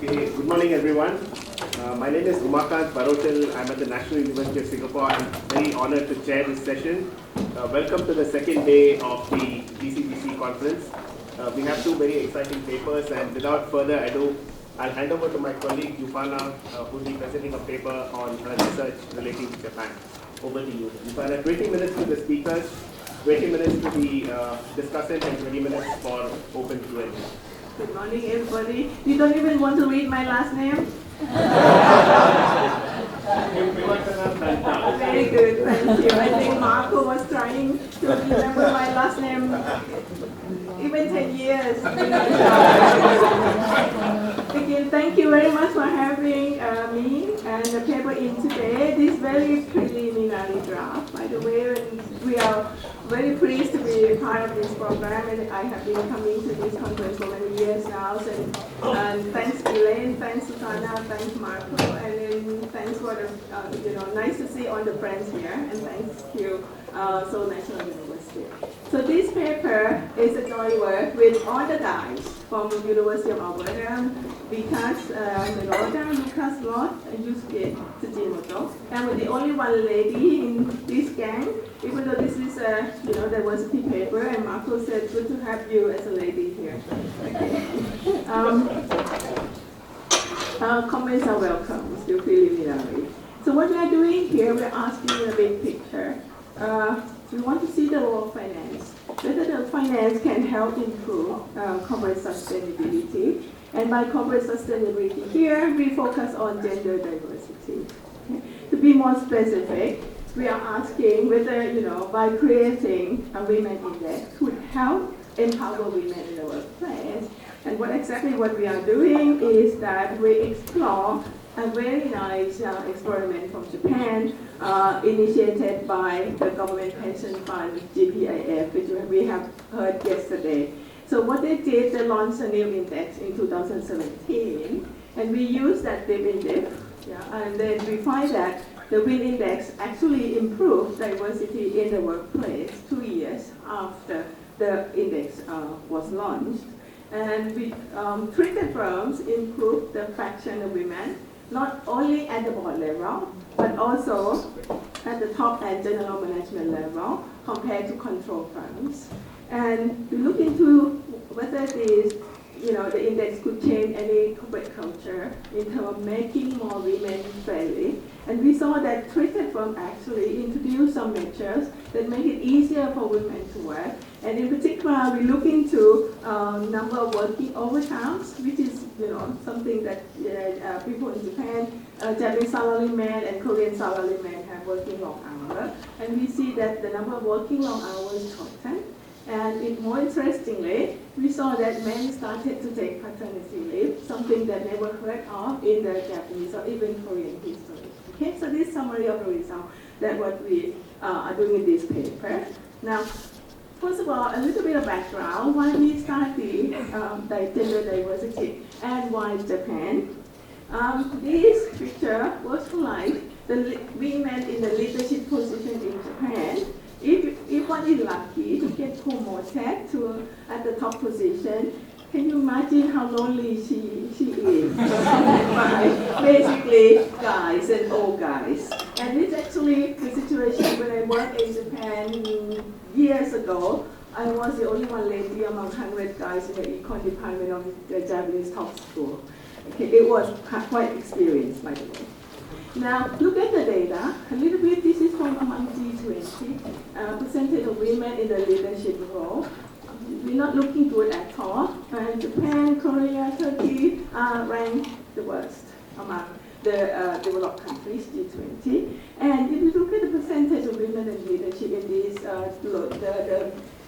Okay, good morning everyone. My name is Umakanth Varottil. I'm at the National University of Singapore. I'm very honored to chair this session. Welcome to the second day of the GCGC Conference. We have two very exciting papers, and without further ado, I'll hand over to my colleague Yupana, who will be presenting a paper on her research relating to Japan. Over to you. Yupana, 20 minutes to the speakers, 20 minutes to the discussant, and 20 minutes for open Q&A. Good morning, everybody. You don't even want to read my last name? Very good, thank you. I think Marco was trying to remember my last name even 10 years. Again, thank you very much for having me and the paper in today. This very preliminary draft, by the way, we are very pleased to be part of this program, and I have been coming to this conference for many years now. And thanks Elaine, thanks Susanna, thanks Marco, and then thanks for the nice to see all the friends here, and thanks to Seoul National University. So this paper is a joint work with all the guys from the University of Alberta, Vikas Meroda, Lucas Lott, and Yusuke Tsujimoto. And we're the only one lady in this gang, even though this is a diversity paper, and Marco said, good to have you as a lady here. Okay. Comments are welcome, still preliminary. So what we are doing here, we're asking a big picture. We want to see the role of finance, whether the finance can help improve corporate sustainability. And by corporate sustainability here, we focus on gender diversity. Okay? To be more specific, we are asking whether, by creating a women index could help empower women in the workplace. And what we are doing is that we explore a very nice experiment from Japan, initiated by the government pension fund, GPIF, which we have heard yesterday. So what they did, they launched a new index in 2017, and we used that DIP index, and then we find that the WIN index actually improved diversity in the workplace 2 years after the index was launched. And we treated firms improved the fraction of women, not only at the board level, but also at the top and general management level compared to control firms. And we look into whether these, the index could change any corporate culture in terms of making more women friendly. And we saw that treated firms actually introduced some measures that make it easier for women to work. And in particular, we look into number of working overtimes, which is something that people in Japan, Japanese salarymen and Korean salarymen have working long hours. And we see that the number of working long hours shortened. And more interestingly, we saw that men started to take paternity leave, something that never heard of in the Japanese or even Korean history. Okay, so this summary of the result, that what we are doing in this paper. Now, first of all, a little bit of background, why we study gender diversity and why Japan. This picture was like the women in the leadership position in Japan. If one is lucky to get promoted to at the top position, can you imagine how lonely she is? By basically guys and old guys. And it's actually the situation when I worked in Japan years ago. I was the only one lady among 100 guys in the econ department of the Japanese top school. Okay, it was quite experienced, by the way. Now, look at the data. A little bit, this is from among G20, percentage of women in the leadership role. We're not looking good at all. Japan, Korea, Turkey are ranked the worst among the developed countries, G20. And if you look at the percentage of women in leadership in this,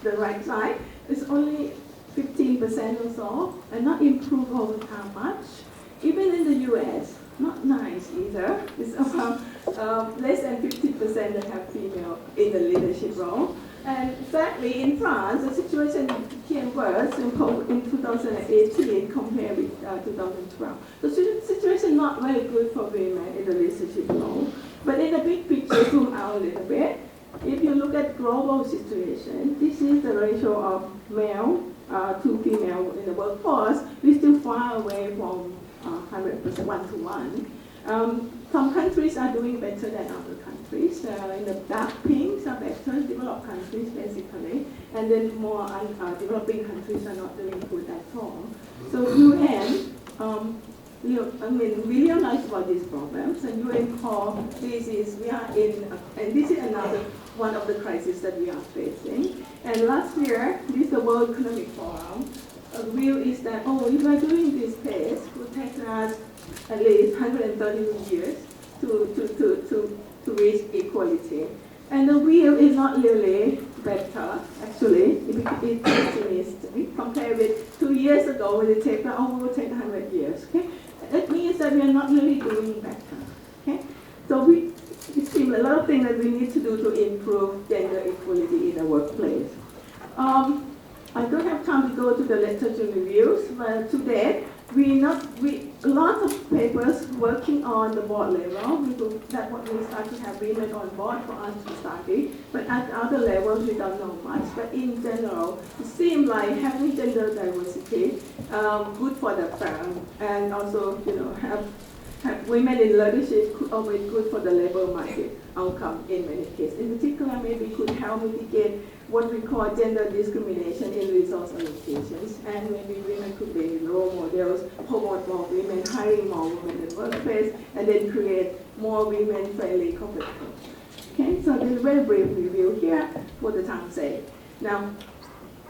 the right side, it's only 15% or so, and not improved over time much. Even in the US, not nice either. It's about less than 50% that have female in the leadership role. And sadly, in France, the situation became worse in 2018 compared with 2012. The situation not very good for women in the leadership role. But in the big picture, zoom out a little bit. If you look at global situation, this is the ratio of male to female in the workforce. We're still far away from 100% one-to-one. Some countries are doing better than other countries. In the dark pinks are better, developed countries basically, and then more developing countries are not doing good at all. So UN, we realize about these problems, and UN call this is and this is another one of the crises that we are facing. And last year, this is the World Economic Forum. View is that if we are doing this pace, it will take us at least 130 years to reach equality. And the wheel is not really better, actually. It's pessimistic. Compared with 2 years ago, when it take, will take 100 years. Okay? That means that we are not really doing better. Okay? So it seems a lot of things that we need to do to improve gender equality in the workplace. I don't have time to go to the literature reviews, but today lots of papers working on the board level. That's what we start to have women on board for us to study. But at other levels, we don't know much. But in general, it seems like having gender diversity good for the firm, and also have women in leadership could always good for the labor market outcome in many cases. In particular, maybe could help mitigate what we call gender discrimination in resource allocations, and maybe women could be role models, promote more women, hiring more women in the workplace, and then create more women-friendly corporate culture. Okay, so there's a very brief review here for the time's sake. Now,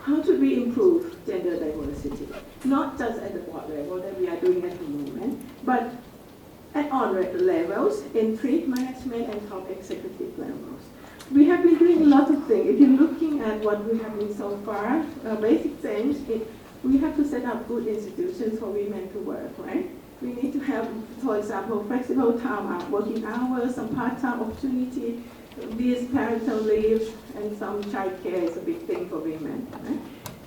how should we improve gender diversity? Not just at the board level that we are doing at the moment, but at all levels, entry, management, and top executive levels. We have been doing a lot of things. If you're looking at what we have been so far, basic things, we have to set up good institutions for women to work, right? We need to have, for example, flexible time working hours, some part-time opportunity, these parental leaves, and some childcare is a big thing for women, right?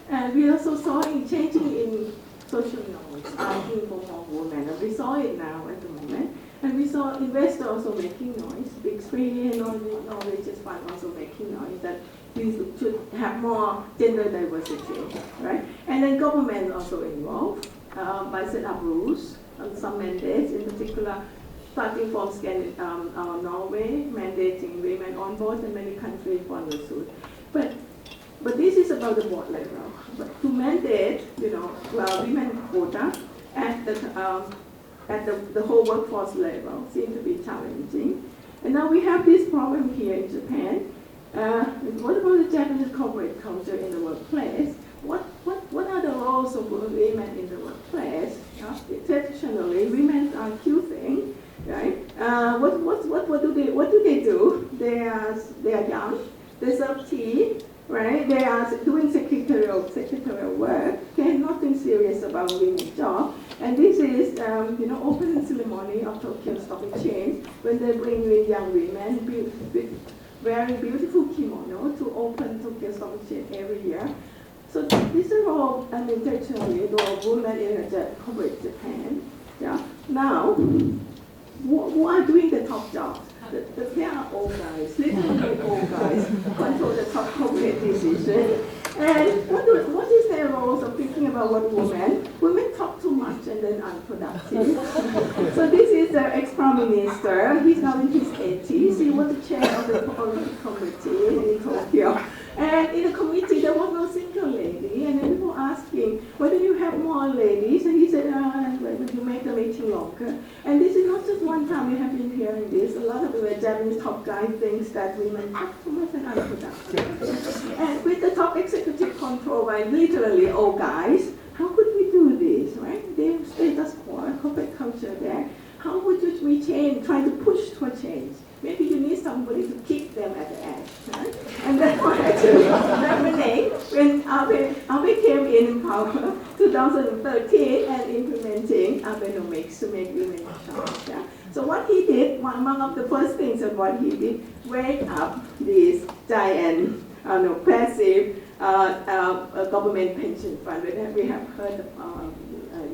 And we also saw it changing in social norms, asking for more women. And we saw it now at the moment. And we saw investors also making noise, big three and Norwegian fund also making noise that we should have more gender diversity, right? And then government also involved by set up rules and some mandates, in particular starting from Norway, mandating women on board, and many countries followed suit. But this is about the board level. But to mandate, women quota at the whole workforce level seems to be challenging. And now we have this problem here in Japan. What about the Japanese corporate culture in the workplace? What are the roles of women in the workplace? Traditionally, women are queuing, right? What do they do? They are young. They serve tea, right? They are doing secretarial work. Okay, nothing serious about women's job. And this is, opening ceremony of Tokyo Stock Exchange when they bring in young women wearing beautiful kimono to open Tokyo Stock Exchange every year. So these are all, traditionally, the women in corporate Japan. Yeah. Now, who are doing the top jobs? They are old guys, literally old guys, control the top corporate decision. And what is their role of thinking about what women? Women talk too much and then unproductive. So this is the ex-prime minister. He's now in his 80s. He was the chair of the Olympic committee in Tokyo. And in the committee, there was no single lady. And then people asking, whether you have more ladies? And he said, would you make the meeting longer? And this is not just one time we have been hearing this. A lot of the Japanese top guys think that women talk too much and unproductive. And with the top executive control by literally all guys, how could we do this, right? They status quo, corporate culture there. How would we try to push for change? Maybe you need somebody to kick them at the edge, right? And that's what actually happening when Abe came in power 2013 and implementing Abenomics to make women in charge. Yeah? So what he did, among of the first things of what he did, wake up this giant, passive government pension fund that we have heard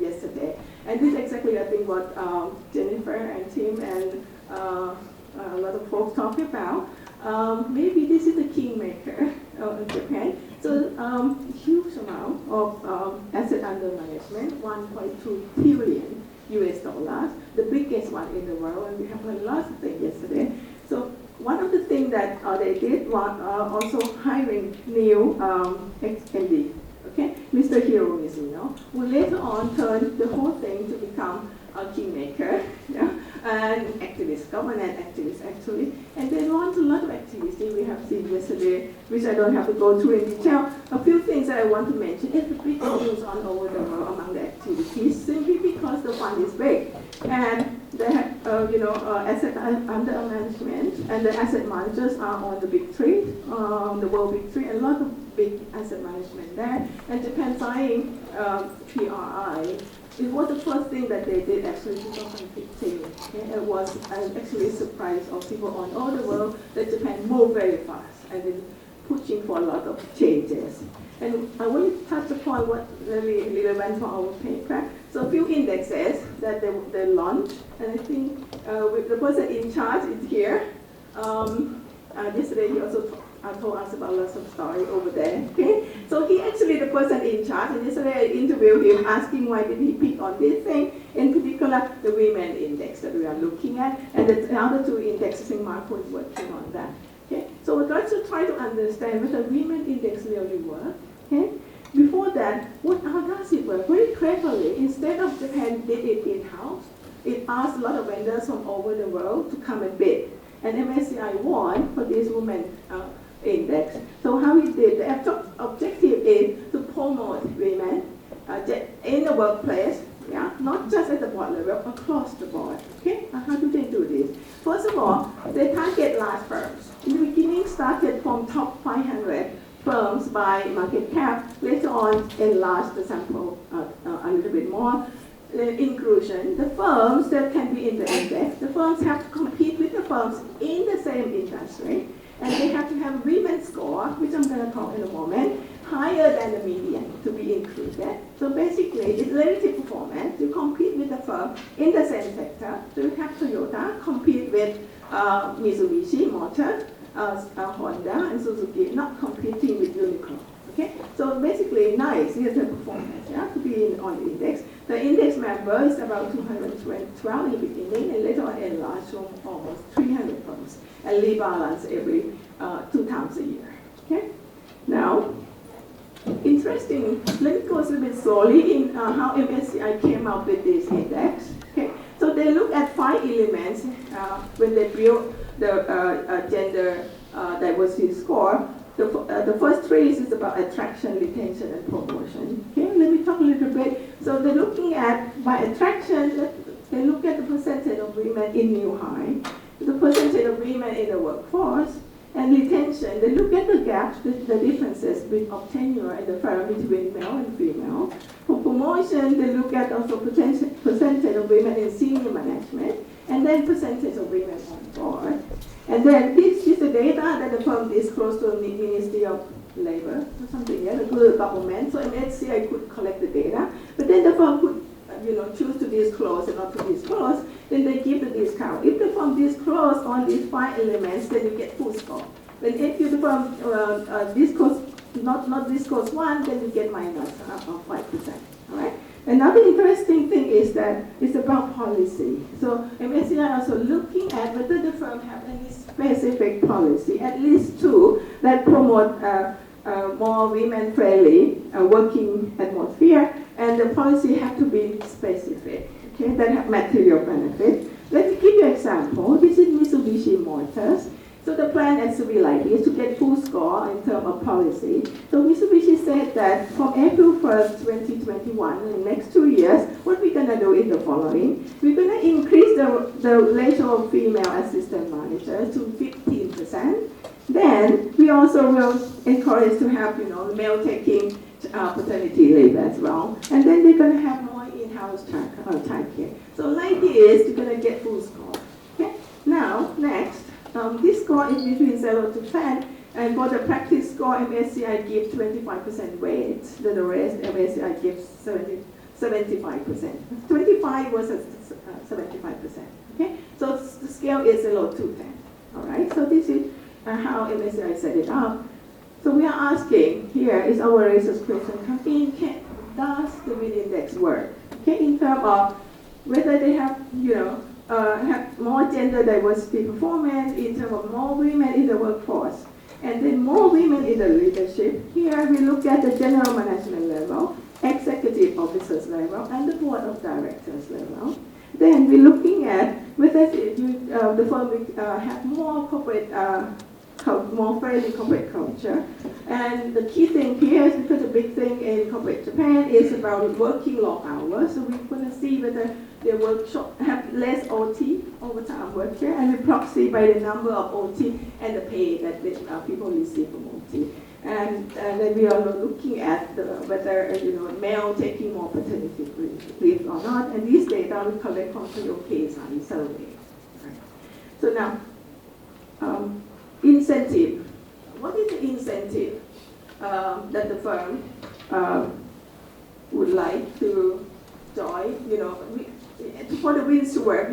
yesterday. And this is exactly, I think, what Jennifer and Tim and a lot of folks talk about. Maybe this is the kingmaker of Japan. So huge amount of asset under management, 1.2 trillion US dollars, the biggest one in the world, and we have heard lots of things yesterday. So one of the things that they did was also hiring new ex-MD, okay, Mr. Hiro Mizuno, who later on turned the whole thing to become a kingmaker, yeah, and activist, governance activist actually, and they launched a lot of activities we have seen yesterday, which I don't have to go through in detail. A few things that I want to mention is the big news on over the world among the activities, simply because the fund is big, and they have, asset under management, and the asset managers are on the big three, the world big three, a lot of big asset management there, and Japan signing PRI. It was the first thing that they did actually in 2015. Okay? It was actually a surprise of people on all the world that Japan moved very fast and is pushing for a lot of changes. And I want to touch upon what really relevant for our paper. So a few indexes that they launched, and I think the person in charge is here. Yesterday he also told us about lots of story over there. Okay, so he actually the person in charge, and yesterday I interviewed him asking why did he pick on this thing, in particular the women index that we are looking at, and the other two indexes in Marco is working on that. Okay, so we'd like to try to understand whether women index really work. Okay, before that, how does it work? Very cleverly, instead of Japan did it in-house, it asked a lot of vendors from over the world to come and bid, and MSCI won for this women index. So how we did, the objective is to promote women in the workplace, yeah, not just at the board level, across the board. Okay, how do they do this? First of all, they target large firms. In the beginning, started from top 500 firms by market cap. Later on, enlarged the sample a little bit more. Inclusion, the firms that can be in the index, the firms have to compete with the firms in the same industry. And they have to have women's score, which I'm going to talk in a moment, higher than the median to be included. So basically, it's relative performance. You compete with the firm in the same sector. So you have Toyota compete with Mitsubishi Motors, Honda, and Suzuki, not competing with Uniqlo. Okay, so basically, nice relative performance, yeah, to be on the index. The index member is about 212 in the beginning, and later on enlarged to almost 300 firms, and rebalance every 2 times a year. Okay, now, interesting. Let me go a little bit slowly in how MSCI came up with this index. Okay, so they look at 5 elements when they build the gender diversity score. The first 3 is about attraction, retention, and promotion. Okay, let me talk a little bit. So they're looking at, by attraction, they look at the percentage of women in new hire, the percentage of women in the workforce, and retention. They look at the gaps, the differences of tenure in the firm between male and female. For promotion, they look at also percentage of women in senior management, and then percentage of women on board. And then this is the data that the firm disclosed to the Ministry of Labor or something, yeah, the government. So MSCI could collect the data, but then the firm could, choose to disclose and not to disclose. Then they give the discount. If the firm disclose on these 5 elements, then you get full score. But if the firm disclose not disclose one, then you get minus 5%. All right. Another interesting thing is that it's about policy. So MSCI also looking at whether the firm have any specific policy, at least 2, that promote more women-friendly working atmosphere, and the policy have to be specific, okay, that have material benefit. Let me give you an example. This is Mitsubishi Motors. So the plan has to be like this to get full score in terms of policy. So Mitsubishi said that from April 1st, 2021, in the next 2 years, what we're going to do is the following. We're going to increase the ratio of female assistant managers to 15%. Then we also will encourage to have, male taking paternity leave as well. And then they're going to have more in-house childcare. So like this, you're going to get full score. Okay. Now, next. This score is between 0 to 10, and for the practice score, MSCI gives 25% weight, then the rest MSCI gives 75%. 25 versus 75%. Okay, so the scale is 0 to 10. All right, so this is how MSCI set it up. So we are asking here is our research question: does the WIN index work? Okay, in terms of whether they have, have more gender diversity performance in terms of more women in the workforce, and then more women in the leadership. Here we look at the general management level, executive officers level, and the board of directors level. Then we're looking at whether the firm will have more corporate, more friendly corporate culture. And the key thing here is because the big thing in corporate Japan is about working long hours. So we're going to see whether the workshop have less OT, overtime work here, and we proxy by the number of OT and the pay that people receive from OT. And then we are looking at whether male taking more paternity leave or not. And these data we collect from the KSI survey. Right. So now, incentive. What is the incentive that the firm would like to join? For the wins to work,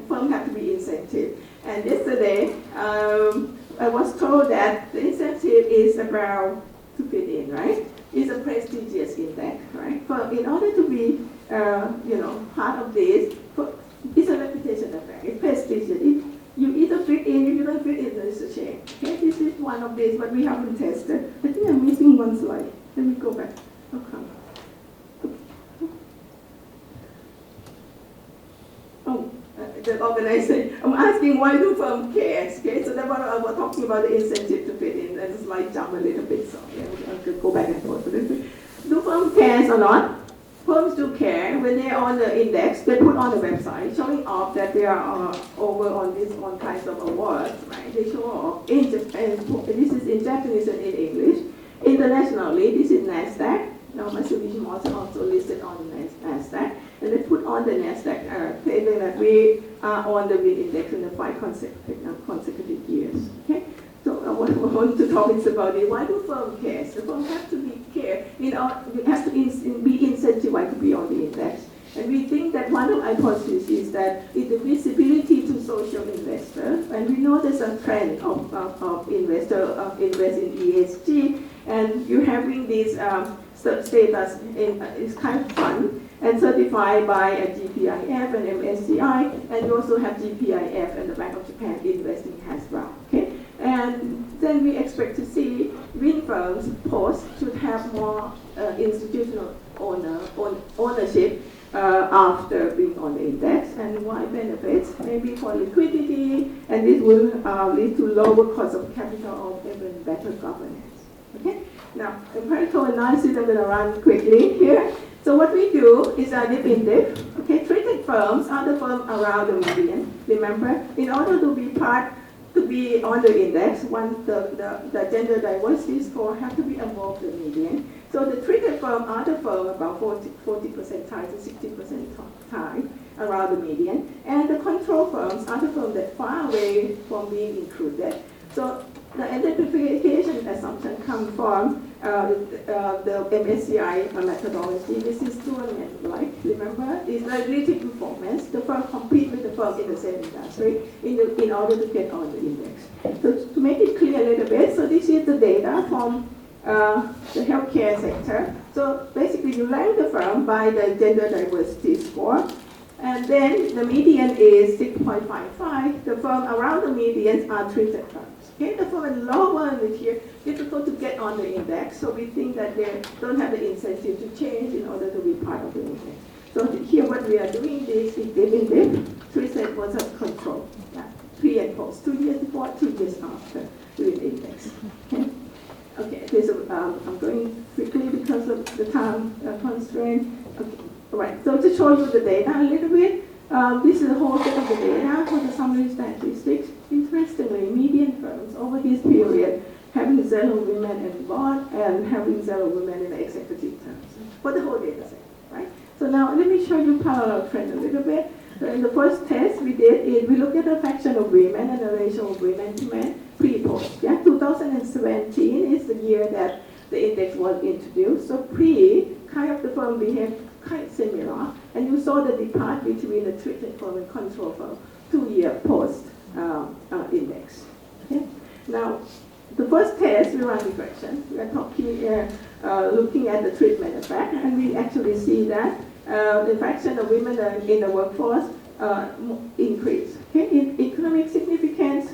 firm have to be incentive. And yesterday, I was told that the incentive is about to fit in, right? It's a prestigious index, right? In order to be, part of this, it's a reputation effect. It's prestigious. You either fit in, if you don't fit in, there's a shame. Okay, this is one of these, but we haven't tested. I think I'm missing one slide. Let me go back. Okay. The organization, I'm asking why do firm cares? Okay, so that's what I was talking about, the incentive to fit in, and the slide jump a little bit, so I could go back and forth a little bit. Do firm cares or not? Firms do care. When they're on the index, they put on the website showing off that they are over on kinds of awards, right? They show off in Japan, this is in Japanese and in English. Internationally, this is NASDAQ. Now Mitsubishi also listed on the NASDAQ. And they put on the NASDAQ claiming that we are on the WIN index in the 5 consecutive years. Okay? So what I want to talk is about it. Why do firms care? The firm has to be care. You have to be incentivized to be on the index. And we think that one of our hypotheses is that it's the visibility to social investors. And we know there's a trend of investors invest in ESG. And you're having this status is kind of fun and certified by a GPIF and MSCI, and you also have GPIF and the Bank of Japan investing as well. Okay, and then we expect to see wind firms post should have more institutional ownership after being on the index, and why benefits? Maybe for liquidity, and this will lead to lower cost of capital or even better governance. Okay. Now, empirical analysis, I'm going to run quickly here. So what we do is a dip in dip. Okay, treated firms are the firms around the median. Remember, in order to be on the index, the gender diversity score has to be above the median. So the treated firm are the firm about 40% time to 60% time around the median, and the control firms are the firms that far away from being included. So the identification assumption comes from the MSCI methodology. This is tournament-like. Remember, it's like relative performance. The firm compete with the firm in the same industry in order to get on the index. So to make it clear a little bit, so this is the data from the healthcare sector. So basically, you rank the firm by the gender diversity score. And then the median is 6.55. The firm around the median are treated firms. Okay, the firm lower in the tier, difficult to get on the index. So we think that they don't have the incentive to change in order to be part of the index. So here what we are doing is dip in dip. Treated was a control. Yeah. Pre and post. 2 years before, 2 years after doing the index. Okay. Okay. So I'm going quickly because of the time constraint. Okay. All right, so to show you the data a little bit, this is the whole set of the data for the summary statistics. Interestingly, median firms over this period having 0 women in board and having 0 women in the executive terms for the whole data set, right? So now let me show you parallel trend a little bit. So in the first test we did is we looked at the fraction of women and the ratio of women to men pre-post. Yeah, 2017 is the year that the index was introduced. So pre, kind of the firm behaved quite similar, and you saw the depart between the treated firm and control firm 2 year post index. Okay? Now, the first test we run regression. We are talking looking at the treatment effect, and we actually see that the fraction of women in the workforce increased. Okay? In economic significance,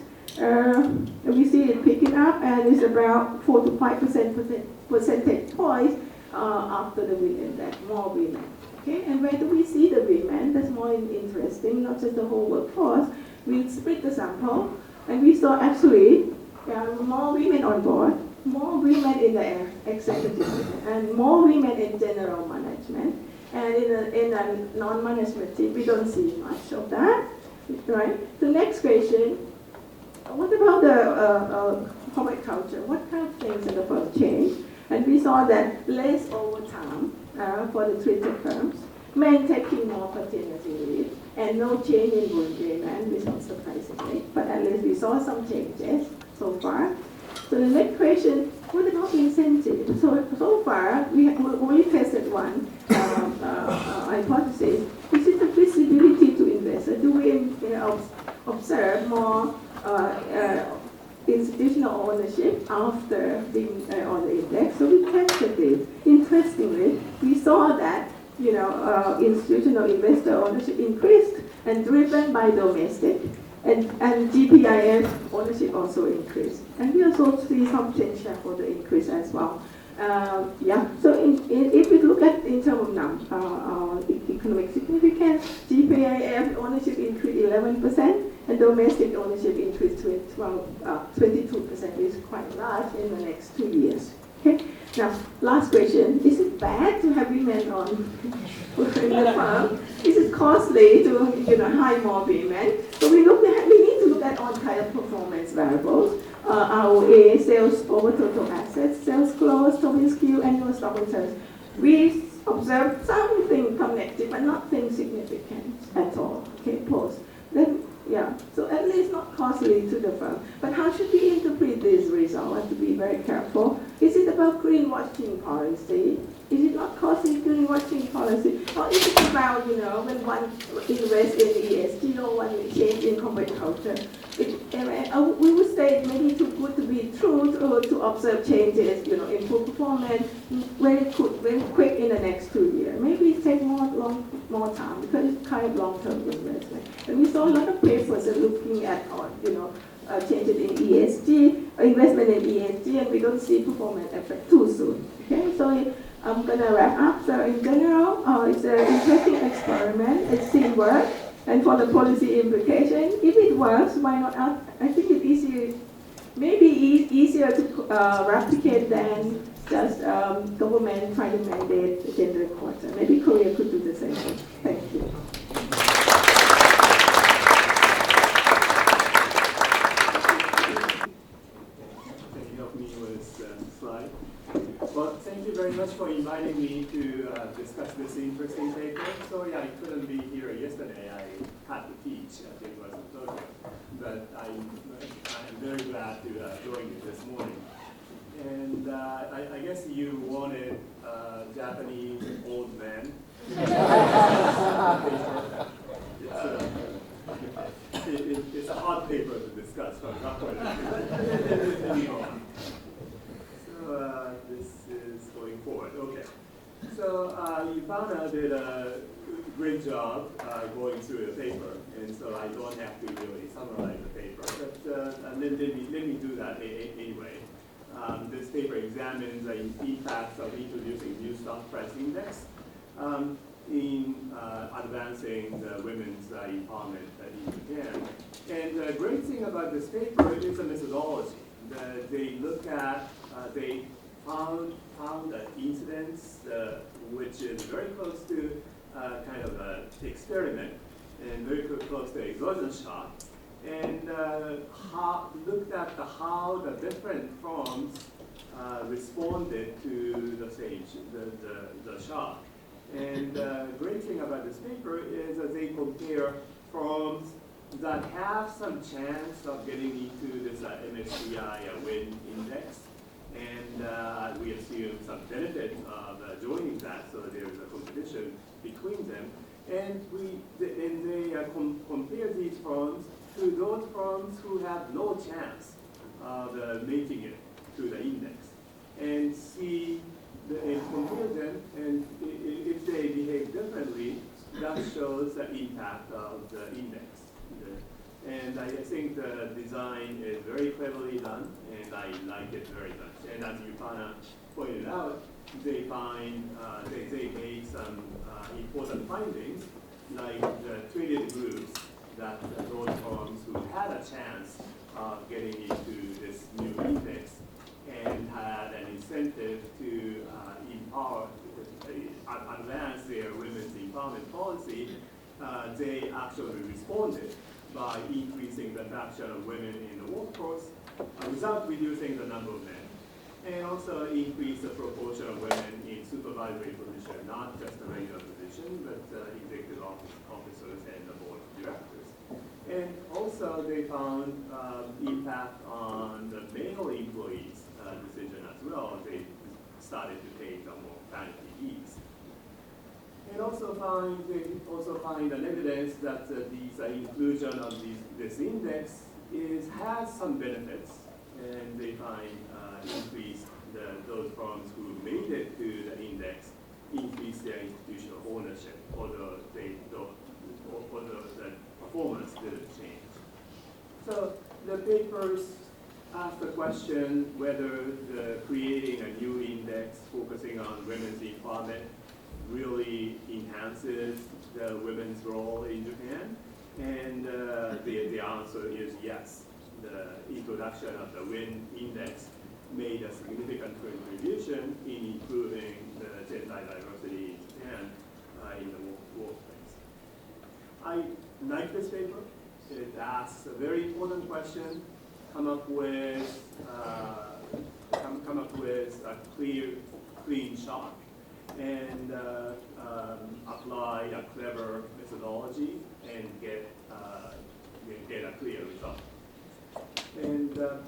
we see it picking up, and it's about 4 to 5% percentage points after the women, that more women. Okay? And where do we see the women? That's more interesting, not just the whole workforce. We split the sample, and we saw actually more women on board, more women in the executive, and more women in general management. And in a non-management team, we don't see much of that, right? The next question, what about the corporate culture? What kind of things are going to change? And we saw that less overtime for the treated firms, men taking more paternity leave, and no change in women, which is surprisingly, but at least we saw some changes so far. So the next question, what about incentives? So far, we only tested one hypothesis. Is it the visibility to investors? Do we observe more institutional ownership after being on the index? So we tested this. Interestingly, we saw that institutional investor ownership increased and driven by domestic, and GPIF ownership also increased. And we also see some change shareholder increase as well. So if we look at in terms of economic significance, GPIF ownership increased 11%, and domestic ownership increased 22%, which is quite large in the next 2 years. Okay. Now, last question: is it bad to have women on in the firm? Is it costly to hire more women? So we need to look at all kind of performance variables. ROA, sales over total assets, sales close, total skill, annual stock returns. We observed something connected, but nothing significant at all. Okay, pause. Then, so at least not costly to the firm. But how should we interpret this result? We have to be very careful. Is it about greenwashing policy? Is it not costly greenwashing policy? Or is it about, when one invests in ESG or one change in corporate culture? We would say it may be too good to be true to observe changes, improve performance very quick in the next 2 years. Maybe it takes more time because it's kind of long-term investment. And we saw a lot of papers looking at, changes in ESG, investment in ESG, and we don't see performance effect too soon. Okay, so I'm gonna wrap up. So in general, it's an interesting experiment. It's teamwork. And for the policy implication, if it works, why not? I think it's easier, maybe easier to replicate than just government trying to mandate gender quota. Maybe Korea could do the same thing. Thank you. Can you help me with the slide? Well, thank you very much for inviting me to discuss this interesting paper. Sorry I couldn't be here yesterday. I had to teach at the University of Tokyo. But I'm very glad to join you this morning. And I guess you wanted Japanese old men. It's a hard paper to discuss, so I'm not going to. So this is going forward. Okay. So Ivana did a great job going through the paper, and so I don't have to really summarize the paper. But let me do that anyway. This paper examines the impacts of introducing new stock price index in advancing the women's empowerment in Japan. And the great thing about this paper is the methodology. They look at, they found an incidence which is very close to kind of an experiment and very close to exogenous shock, and looked at how the different firms responded to the shock. And the great thing about this paper is that they compare firms that have some chance of getting into this MSCI win index, and we assume some benefit of joining that, so there's a competition between them. And they compare these firms to those firms who have no chance of making it to the index, and see and compare them, and if they behave differently like it very much. And as Umakanth pointed out, they made some important findings, like the treated groups, that those firms who had a chance of getting into this new index and had an incentive to advance their women's empowerment policy, they actually responded by increasing the fraction of women in the workforce without reducing the number of men, and also increase the proportion of women in supervisory position, not just the regular position, but executive officers and the board of directors. And also they found impact on the male employees' decision as well. They started to take more paternity leaves. And also find an evidence that these inclusion of this index has some benefits, and they find increase those firms who made it to the index increase their institutional ownership, although the performance didn't change. So the papers asked the question whether creating a new index focusing on women's empowerment really enhances the women's role in Japan, and the answer is yes. The introduction of the WIN index made a significant contribution in improving the gender diversity in Japan in the workplace. I like this paper. It asks a very important question, come up with a clean shot, and apply a clever methodology and get a clear result. And as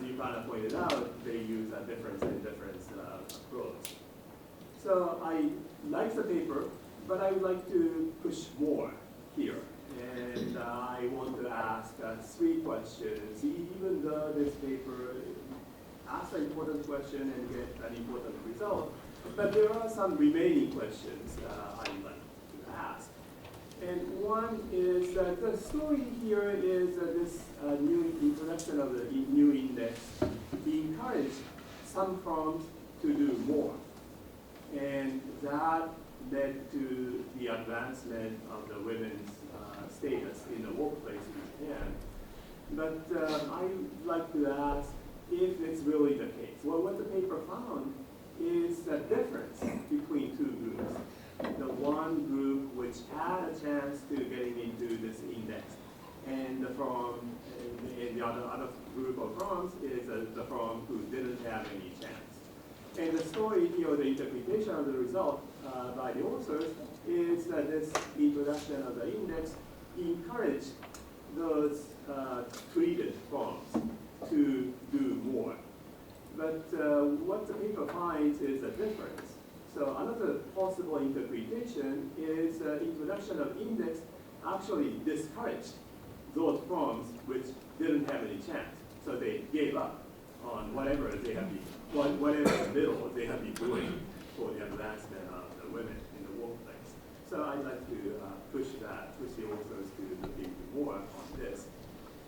you kind of pointed out, they use a difference approach. So I like the paper, but I would like to push more here. And I want to ask 3 questions, even though this paper asks an important question and get an important result. But there are some remaining questions I'd like to ask. And one is that the story here is this new introduction of the new index encouraged some firms to do more. And that led to the advancement of the women's status in the workplace in Japan. But I'd like to ask if it's really the case. Well, what the paper found is a difference between 2 groups. The one group which had a chance to getting into this index, and the other group of firms is the firm who didn't have any chance. And the story here, the interpretation of the result by the authors is that this introduction of the index encouraged those treated firms to do more. But what the paper finds is a difference. So another possible interpretation is introduction of index actually discouraged those firms which didn't have any chance. So they gave up on whatever they have been, whatever middle they have been doing for the advancement of the women in the workplace. So I'd like to push the authors to look into more on this.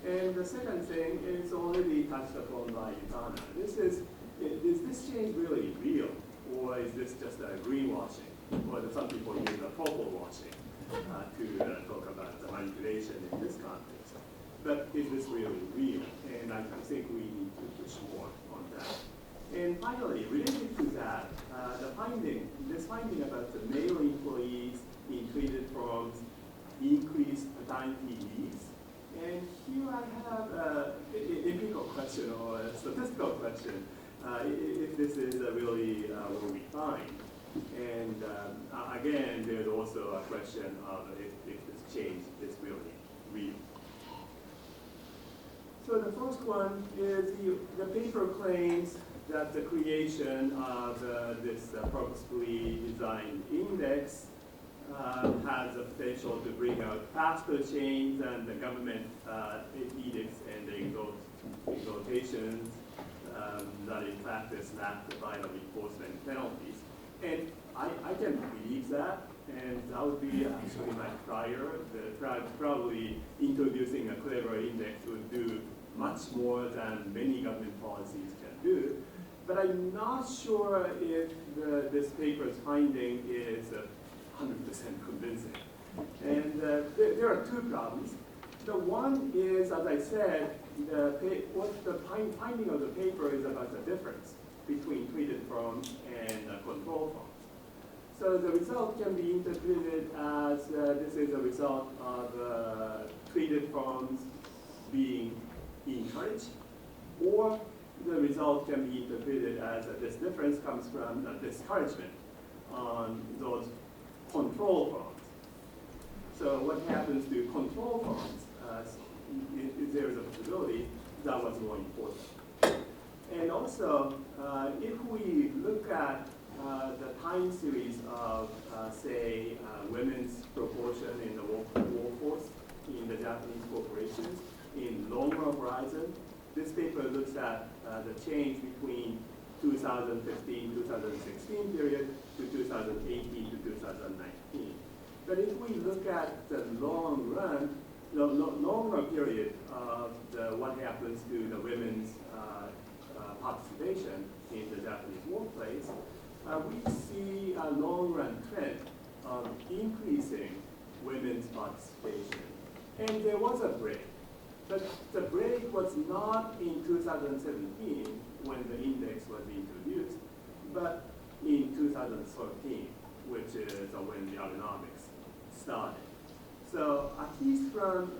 And the second thing is already touched upon by Umakanth. Is this change really real? Or is this just a greenwashing? Or some people use a purple washing to talk about the manipulation in this context. But is this really real? And I think we need to push more on that. And finally, related to that, this finding about the male employees in treated firms increased paternity leaves. And here I have an empirical question or a statistical question. If this is really what we find. And again, there's also a question of if this change is really real. So the first one is the paper claims that the creation of this purposefully designed index has the potential to bring out faster change than the government edicts and the exhortations that in practice lack the vital enforcement penalties. And I can believe that, and that would be actually my prior. Probably introducing a clever index would do much more than many government policies can do. But I'm not sure if this paper's finding is 100% convincing. And there are two problems. The one is, as I said, what the finding of the paper is about the difference between treated firms and control firms. So the result can be interpreted as this is a result of treated firms being encouraged, or the result can be interpreted as this difference comes from discouragement on those control firms. So what happens to control firms? If there is a possibility, that was more important. And also, if we look at the time series of, say, women's proportion in the workforce in the Japanese corporations in longer horizon, this paper looks at the change between 2015-2016 period to 2018 to 2019. But if we look at the long run, the longer period of what happens to the women's participation in the Japanese workplace, we see a long-run trend of increasing women's participation. And there was a break. But the break was not in 2017 when the index was introduced, but in 2013, which is when the Abenomics started. So at least from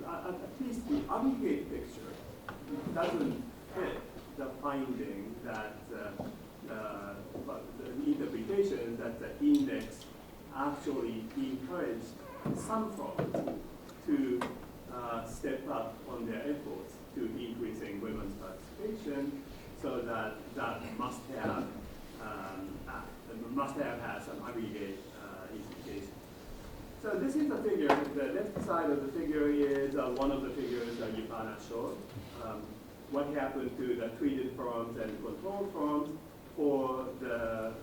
at least the aggregate picture doesn't fit the finding that the interpretation that the index actually encouraged some firms to step up on their efforts to increasing women's participation, so that must have had some aggregate implication. So this is the figure. The left side of the figure is one of the figures that Yupana showed. What happened to the treated firms and control firms for the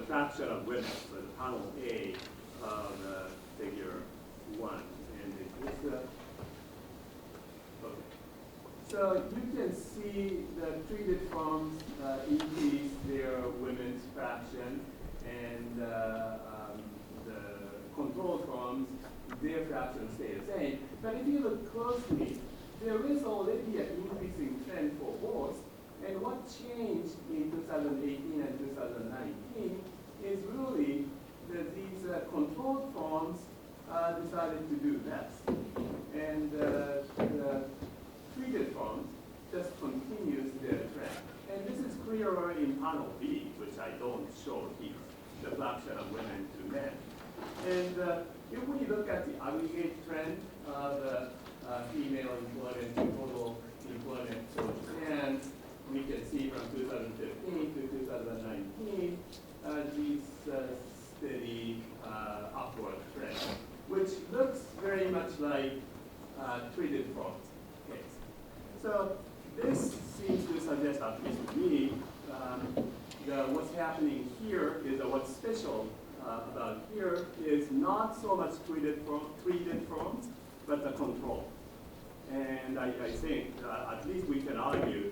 fraction of women, so the panel A of figure 1. And okay. So you can see the treated firms increase their women's fraction, and the control firms, their fraction stay the same. But if you look closely, there is already an increasing trend for both. And what changed in 2018 and 2019 is really that these controlled firms decided to do less. And the treated firms just continues their trend. And this is clearer in panel B, which I don't show here, the fraction of women to men. And if we look at the aggregate trend of female employment to total employment for Japan, we can see from 2015 to 2019 these steady upward trend, which looks very much like treated firms case. So this seems to suggest, at least to me, what's happening here is what's special about here is not so much treated firms, but the control. And I think at least we can argue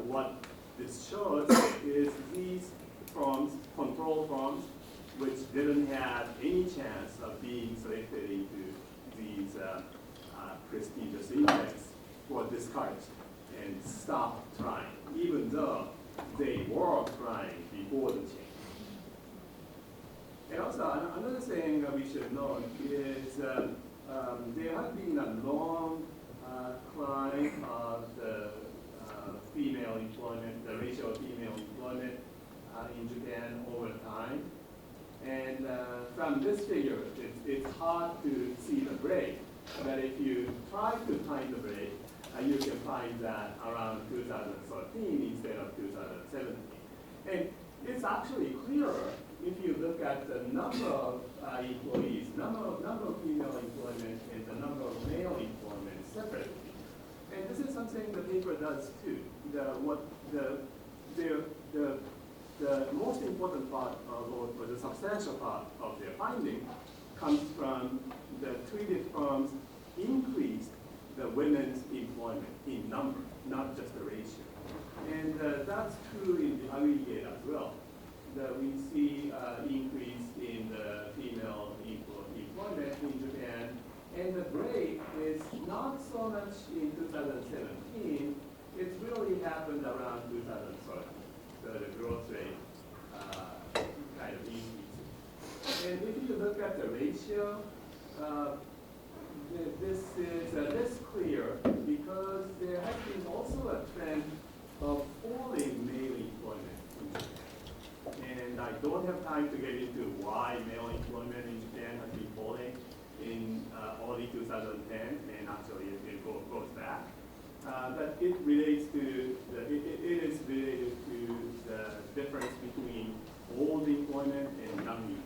what this shows is these firms, control firms, which didn't have any chance of being selected into these prestigious index, were discouraged and stopped trying, even though they were trying before the change. And also, another thing that we should note is there has been a long climb of the female employment, the ratio of female employment in Japan over time. And from this figure, it's hard to see the break. But if you try to find the break, you can find that around 2013 instead of 2017. And it's actually clearer if you look at the number of employees, number of female employment and the number of male employment separately. And this is something the paper does too. The most important part or the substantial part of their finding comes from the treated firms increased the women's employment in number, not just the ratio. And that's true in the aggregate as well. We see increase in the female employment in Japan, and the break is not so much in 2017. It's really happened around 2012. So the growth rate kind of increases. And if you look at the ratio, this is less clear because there has been also a trend of falling male employment in Japan. And I don't have time to get into why male employment in Japan has been falling in early 2010, and actually it goes back. But it relates to it is related to the difference between old employment and young employment.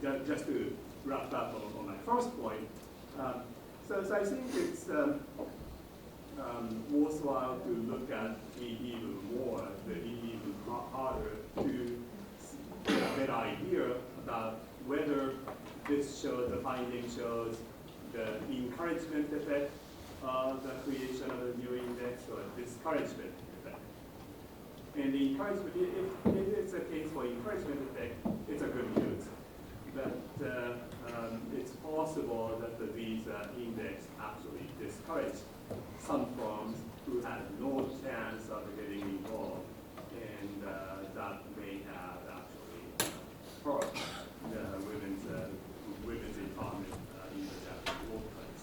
And just to wrap up on my first point, so I think it's worthwhile to look at even more, even harder, to get a better idea about whether this shows, the finding shows the encouragement effect of the creation of a new index or discouragement effect. And the encouragement, if it's a case for encouragement effect, it's a good news. But it's possible that these index actually discourage some firms who had no chance of getting involved, and that may have actually hurt the women's empowerment in the Japanese workplace.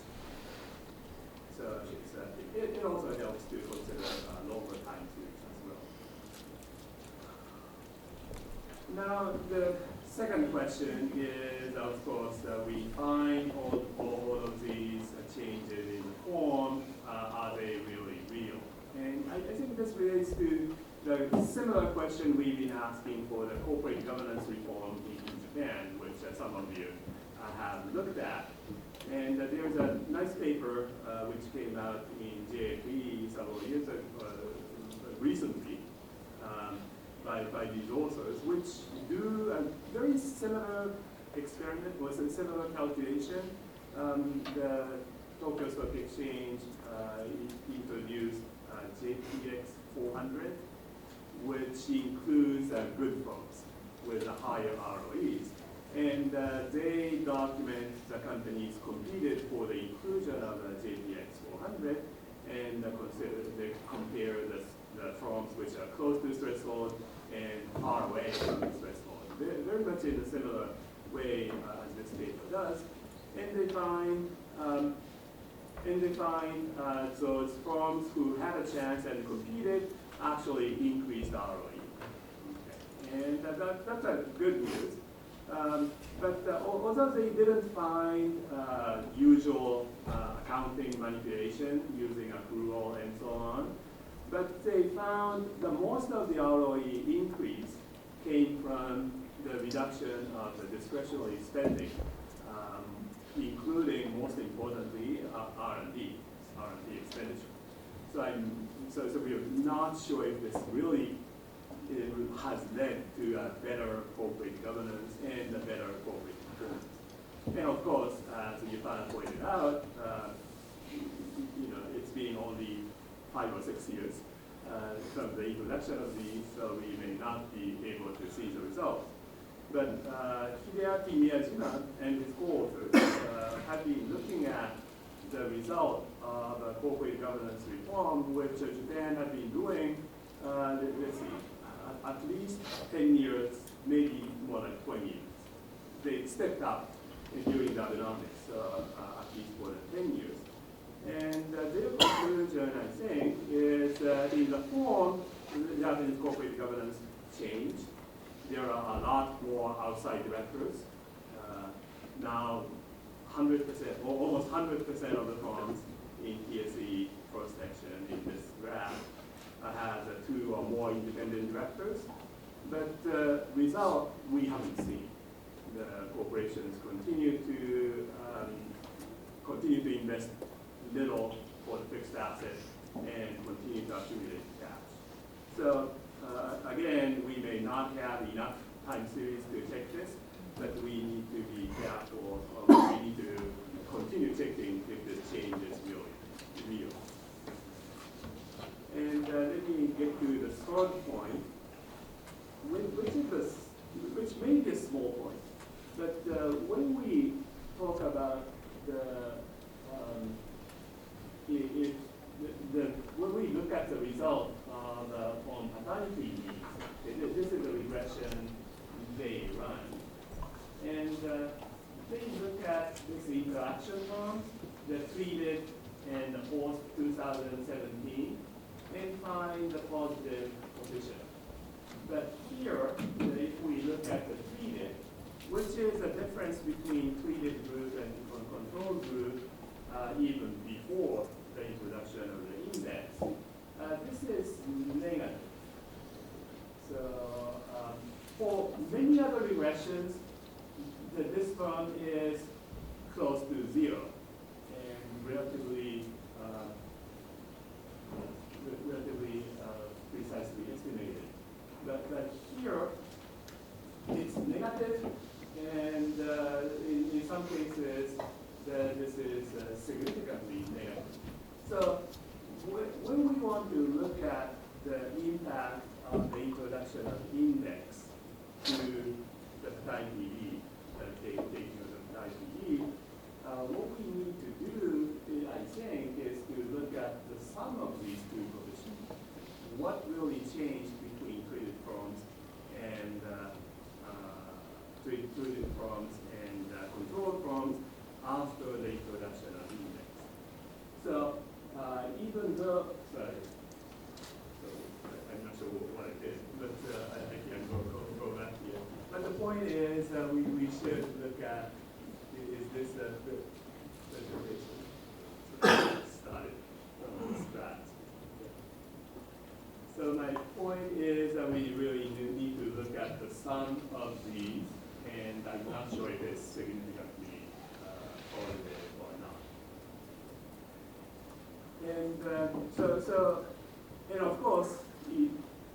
So it also helps to consider longer time series as well. Now the second question is, of course, we find all of these changes in the form, are they really real? And I think this relates to the similar question we've been asking for the corporate governance reform in Japan, which some of you have looked at. And there's a nice paper which came out in JFE several years ago, recently, by these authors, which do a very similar experiment, was a similar calculation. The Tokyo Stock Exchange introduced JPX 400, which includes good firms with higher ROEs. And they document the companies competed for the inclusion of the JPX 400, and they compare the firms which are close to threshold and far away from the threshold. Very much in a similar way as this paper does. And they find those firms who had a chance and competed actually increased ROE. Okay. And that's a good news. But although they didn't find usual accounting manipulation using accrual and so on, but they found that most of the ROE increase came from the reduction of the discretionary spending, including, most importantly, R&D expenditure. So we are not sure if this really has led to a better corporate governance and a better corporate performance. And of course, as Yupan pointed out, it's been only 5 or 6 years from the introduction of these, so we may not be able to see the results. But Hideaki Miyajima and his co-authors have been looking at the result of corporate governance reform, which Japan had been doing, let's see, at least 10 years, maybe more like 20 years. They stepped up during the Abenomics, at least more than 10 years. And their conclusion, I think, is in the form, Japanese corporate governance changed. There are a lot more outside directors. Now, 100%, or almost 100% of the firms in TSE first section in this graph has 2 or more independent directors. But the result we haven't seen. The corporations continue to invest little for the fixed assets and continue to accumulate cash. So again, we may not have enough time series to check this, but we need to be careful, or we need to continue checking if this change is really real. And let me get to the third point, which may be a small point, but when we talk about when we look at the result on paternity leave, this is a regression they run. And they look at this interaction terms, the treated and the post-2017, and find the positive position. But here, if we look at the treated, which is a difference between treated group and control group, even before the introduction of the index, this is negative. So for many other regressions, this term is close to 0 and relatively precisely estimated. But here, it's negative, and in some cases, this is significantly negative. So when we want to look at the impact of the introduction of index to the paternity leave, taking of the paternity leave, what we need to do, I think, is to look at the sum of these two positions. What really changed between treated forms and controlled forms after the introduction of index? So even though, sorry, so I'm not sure what it is, but I can go back here. But the point is we should look at, is this the presentation? Started from scratch. So my point is that we really need to look at the sum of these, and I'm not sure if it's significantly positive or not. And and of course,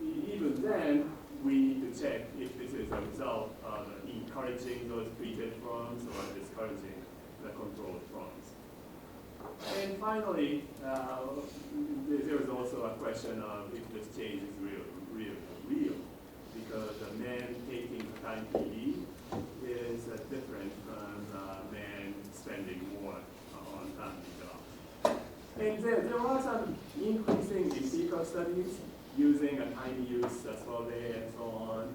even then, we need to check if this is a result of encouraging those treated forms or discouraging the controlled forms. And finally, there is also a question of if this change is real, because a man taking paternity leave is different from a man spending more on family jobs. And there are some increasing in vitro studies using a time use survey and so on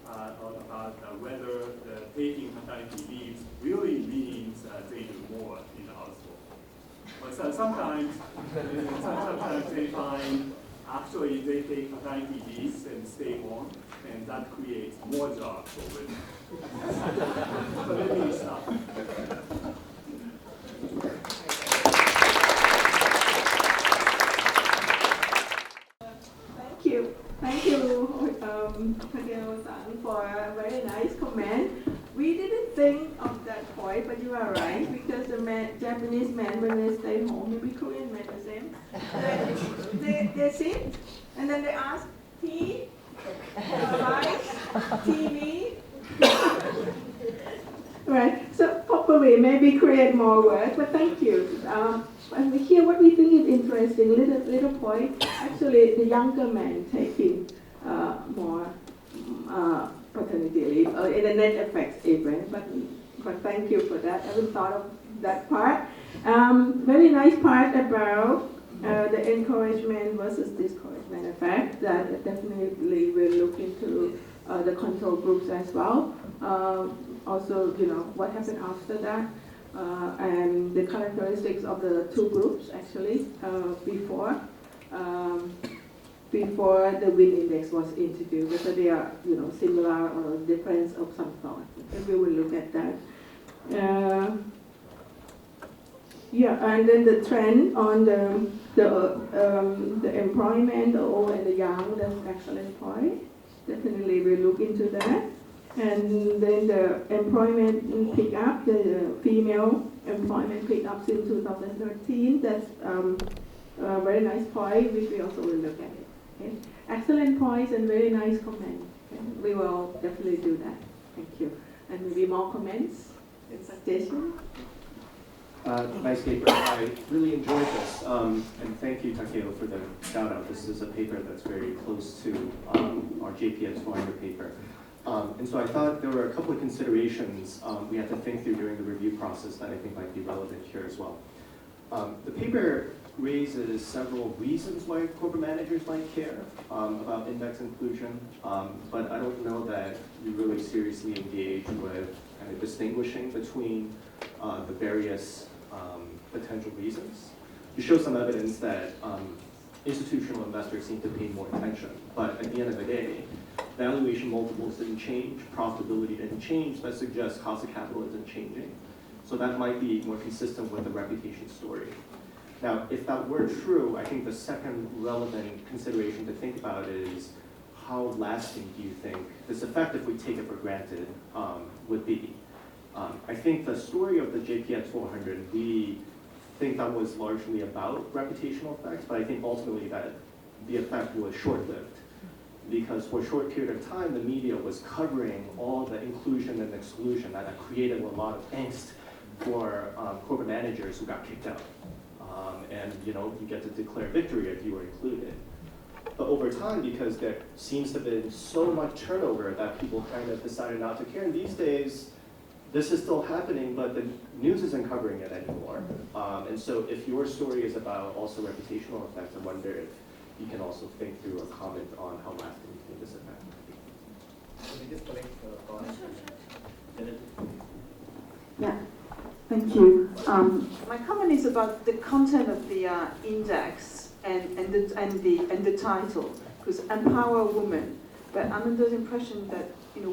about whether the taking paternity leaves really means they do more in the household. But so sometimes they find actually they take paternity leaves and stay home, and that creates more jobs for women. So let me stop. Thank you, Tsang, for a very nice comment. We didn't think of that point, but you are right, because the Japanese men, when they stay home, maybe Korean men the same, they sit, and then they ask tea, rice, TV. Right, so probably maybe create more work, but thank you. And here what we think is interesting, little point, actually the younger men taking more paternity leave, in the net effects even, but thank you for that. I haven't thought of that part. Very nice part about the encouragement versus discouragement effect, that definitely will look into the control groups as well. Also, what happened after that, and the characteristics of the two groups actually before the WIN index was introduced, whether they are similar or difference of some sort. And we will look at that. And then the trend on the employment, the old and the young, that's an excellent point. Definitely we'll look into that. And then the employment pick up, the female employment pick up since 2013. That's a very nice point, which we also will look at it. Okay? Excellent points and very nice comment. Okay? We will definitely do that. Thank you. and maybe more comments and suggestions. Nice paper. I really enjoyed this. And thank you, Takeo, for the shout out. This is a paper that's very close to our JPX 400 paper. And so I thought there were a couple of considerations we had to think through during the review process that I think might be relevant here as well. The paper raises several reasons why corporate managers might care about index inclusion, but I don't know that you really seriously engage with kind of distinguishing between the various potential reasons. You show some evidence that institutional investors seem to pay more attention, but at the end of the day, valuation multiples didn't change, profitability didn't change. That suggests cost of capital isn't changing. So that might be more consistent with the reputation story. Now, if that were true, I think the second relevant consideration to think about is how lasting do you think this effect, if we take it for granted, would be? I think the story of the JPX 400, we think that was largely about reputational effects, but I think ultimately that the effect was short-lived. Because for a short period of time, the media was covering all the inclusion and exclusion that created a lot of angst for corporate managers who got kicked out. And you get to declare victory if you were included. But over time, because there seems to have been so much turnover that people kind of decided not to care. And these days, this is still happening, but the news isn't covering it anymore. And so if your story is about also reputational effects, I wonder if you can also think through or comment on how lasting you think this effect might be. Can we just collect comments? Yeah, thank you. My comment is about the content of the index and the title, because empower women. But I'm under the impression that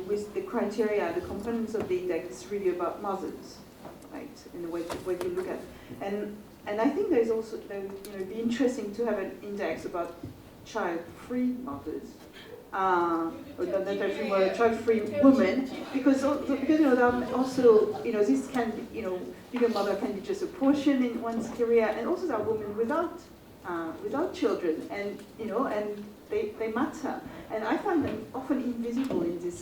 with the criteria, the components of the index is really about mothers, right? In the way you look at, and I think there's also it'd be interesting to have an index about child-free mothers. Or not actually, well, child-free women, because also this can be, being a mother can be just a portion in one's career, and also there are women without children, and and they matter, and I find them often invisible in these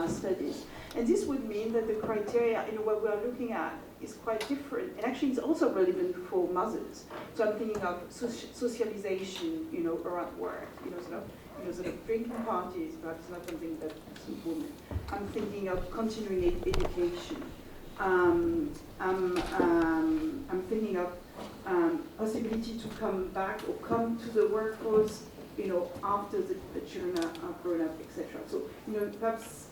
studies, and this would mean that the criteria what we are looking at is quite different, and actually it's also relevant for mothers. So I'm thinking of socialization, around work, sort of drinking parties, perhaps not something that suits women. I'm thinking of continuing education. I'm thinking of possibility to come back or come to the workforce, after the children are grown up, etc. So, perhaps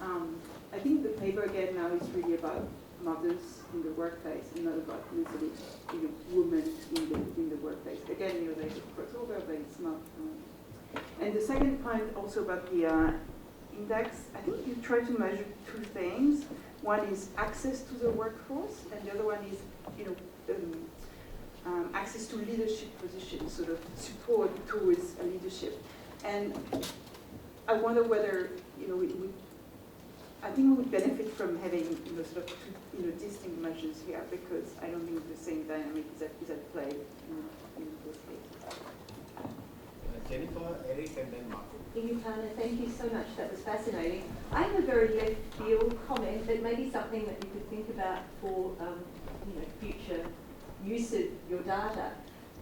I think the paper again now is really about mothers in the workplace and not about necessarily, women in the workplace. Again, there's a crossover, but it's not. And the second point also about the index, I think you try to measure two things. One is access to the workforce, and the other one is, access to leadership positions, sort of support towards a leadership. And I wonder whether, I think we would benefit from having, sort of two, distinct measures here, because I don't think the same dynamic is at play in both cases. Jennifer, Eric, and then Mark. Umakanth, thank you so much. That was fascinating. I have a very left field comment that may be something that you could think about for future use of your data.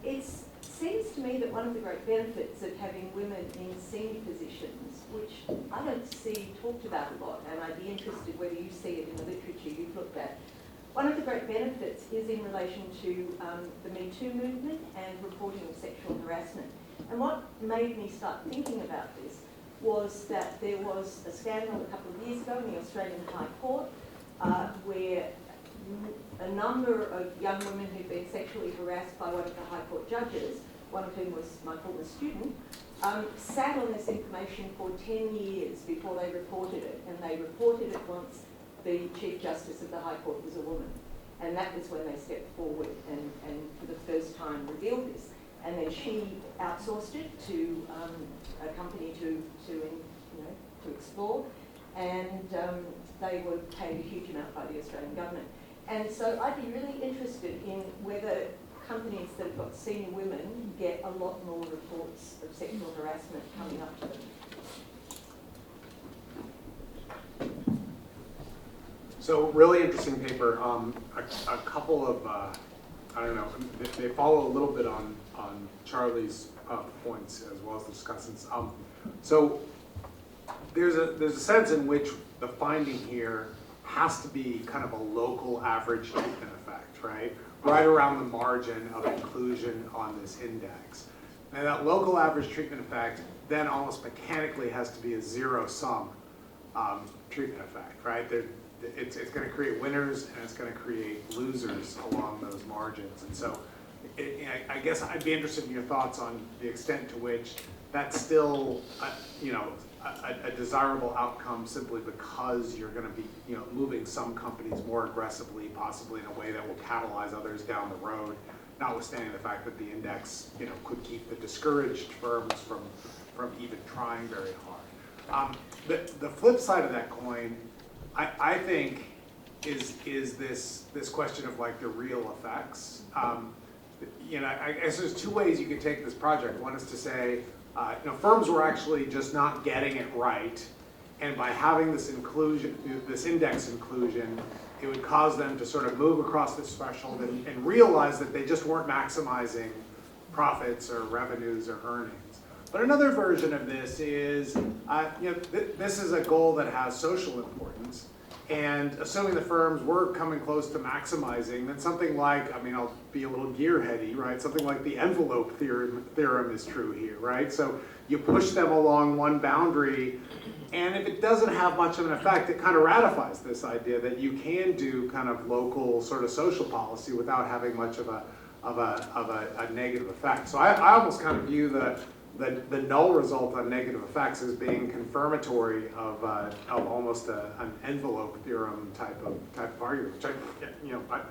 It seems to me that one of the great benefits of having women in senior positions, which I don't see talked about a lot, and I'd be interested whether you see it in the literature you've looked at. One of the great benefits is in relation to the Me Too movement and reporting of sexual harassment. And what made me start thinking about this was that there was a scandal a couple of years ago in the Australian High Court where a number of young women who'd been sexually harassed by one of the High Court judges, one of whom was my former student, sat on this information for 10 years before they reported it. And they reported it once the Chief Justice of the High Court was a woman. And that was when they stepped forward and for the first time revealed this. And then she outsourced it to a company to explore, and they were paid a huge amount by the Australian government. And so I'd be really interested in whether companies that have got senior women get a lot more reports of sexual harassment coming up to them. So really interesting paper. A couple of, I don't know, they follow a little bit on Charlie's points as well as the discussants. So there's a sense in which the finding here has to be kind of a local average treatment effect, right? Right around the margin of inclusion on this index. And that local average treatment effect then almost mechanically has to be a zero-sum treatment effect, right? It's going to create winners and it's going to create losers along those margins. And so I guess I'd be interested in your thoughts on the extent to which that's still, a desirable outcome simply because you're going to be, moving some companies more aggressively, possibly in a way that will catalyze others down the road, notwithstanding the fact that the index, could keep the discouraged firms from even trying very hard. The flip side of that coin, I think, is this question of like the real effects. I guess there's two ways you could take this project. One is to say, firms were actually just not getting it right, and by having this inclusion, this index inclusion, it would cause them to sort of move across this threshold and realize that they just weren't maximizing profits or revenues or earnings. But another version of this is, this is a goal that has social importance, and assuming the firms were coming close to maximizing, then something like, I'll be a little gearheady, right? Something like the envelope theorem is true here, right? So you push them along one boundary, and if it doesn't have much of an effect, it kind of ratifies this idea that you can do kind of local sort of social policy without having much of a negative effect. So I almost kind of view the null result on negative effects as being confirmatory of almost an envelope theorem type of argument, which I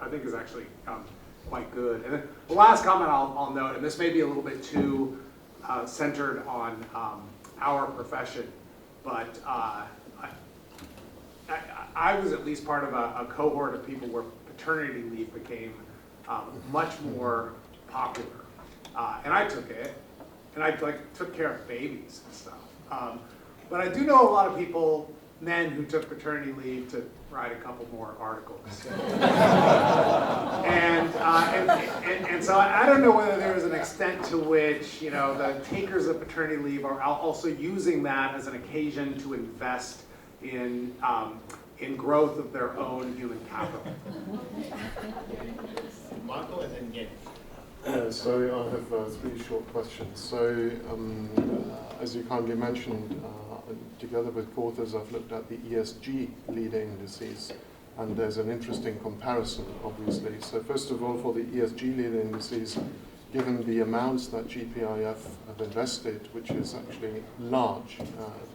think is actually quite good. And then the last comment I'll note, and this may be a little bit too centered on our profession, but I was at least part of a cohort of people where paternity leave became much more popular, and I took it. And I took care of babies and stuff. But I do know a lot of people, men, who took paternity leave to write a couple more articles. and so I don't know whether there is an extent to which the takers of paternity leave are also using that as an occasion to invest in growth of their own human capital. Marco and then Giannetti. Yeah, so I have three short questions. So, as you kindly mentioned, together with co-authors, I've looked at the ESG leader indices, and there's an interesting comparison, obviously. So first of all, for the ESG leader indices, given the amounts that GPIF have invested, which is actually large,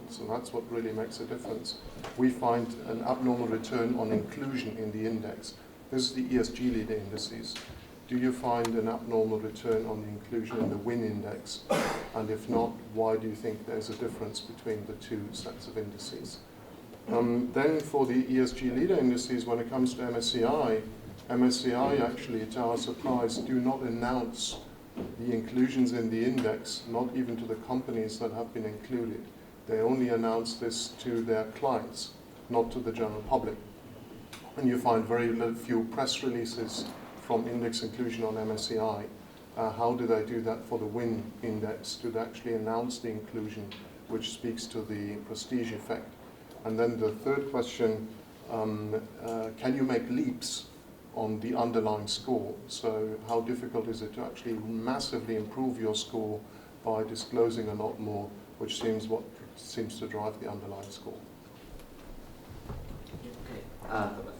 so that's what really makes a difference, we find an abnormal return on inclusion in the index. This is the ESG leader indices. Do you find an abnormal return on the inclusion in the WIN index? And if not, why do you think there's a difference between the two sets of indices? Then for the ESG leader indices, when it comes to MSCI actually, to our surprise, do not announce the inclusions in the index, not even to the companies that have been included. They only announce this to their clients, not to the general public. And you find very few press releases from index inclusion on MSCI. How do they do that for the WIN index? Do they actually announce the inclusion, which speaks to the prestige effect? And then the third question, can you make leaps on the underlying score? So how difficult is it to actually massively improve your score by disclosing a lot more, which seems to drive the underlying score?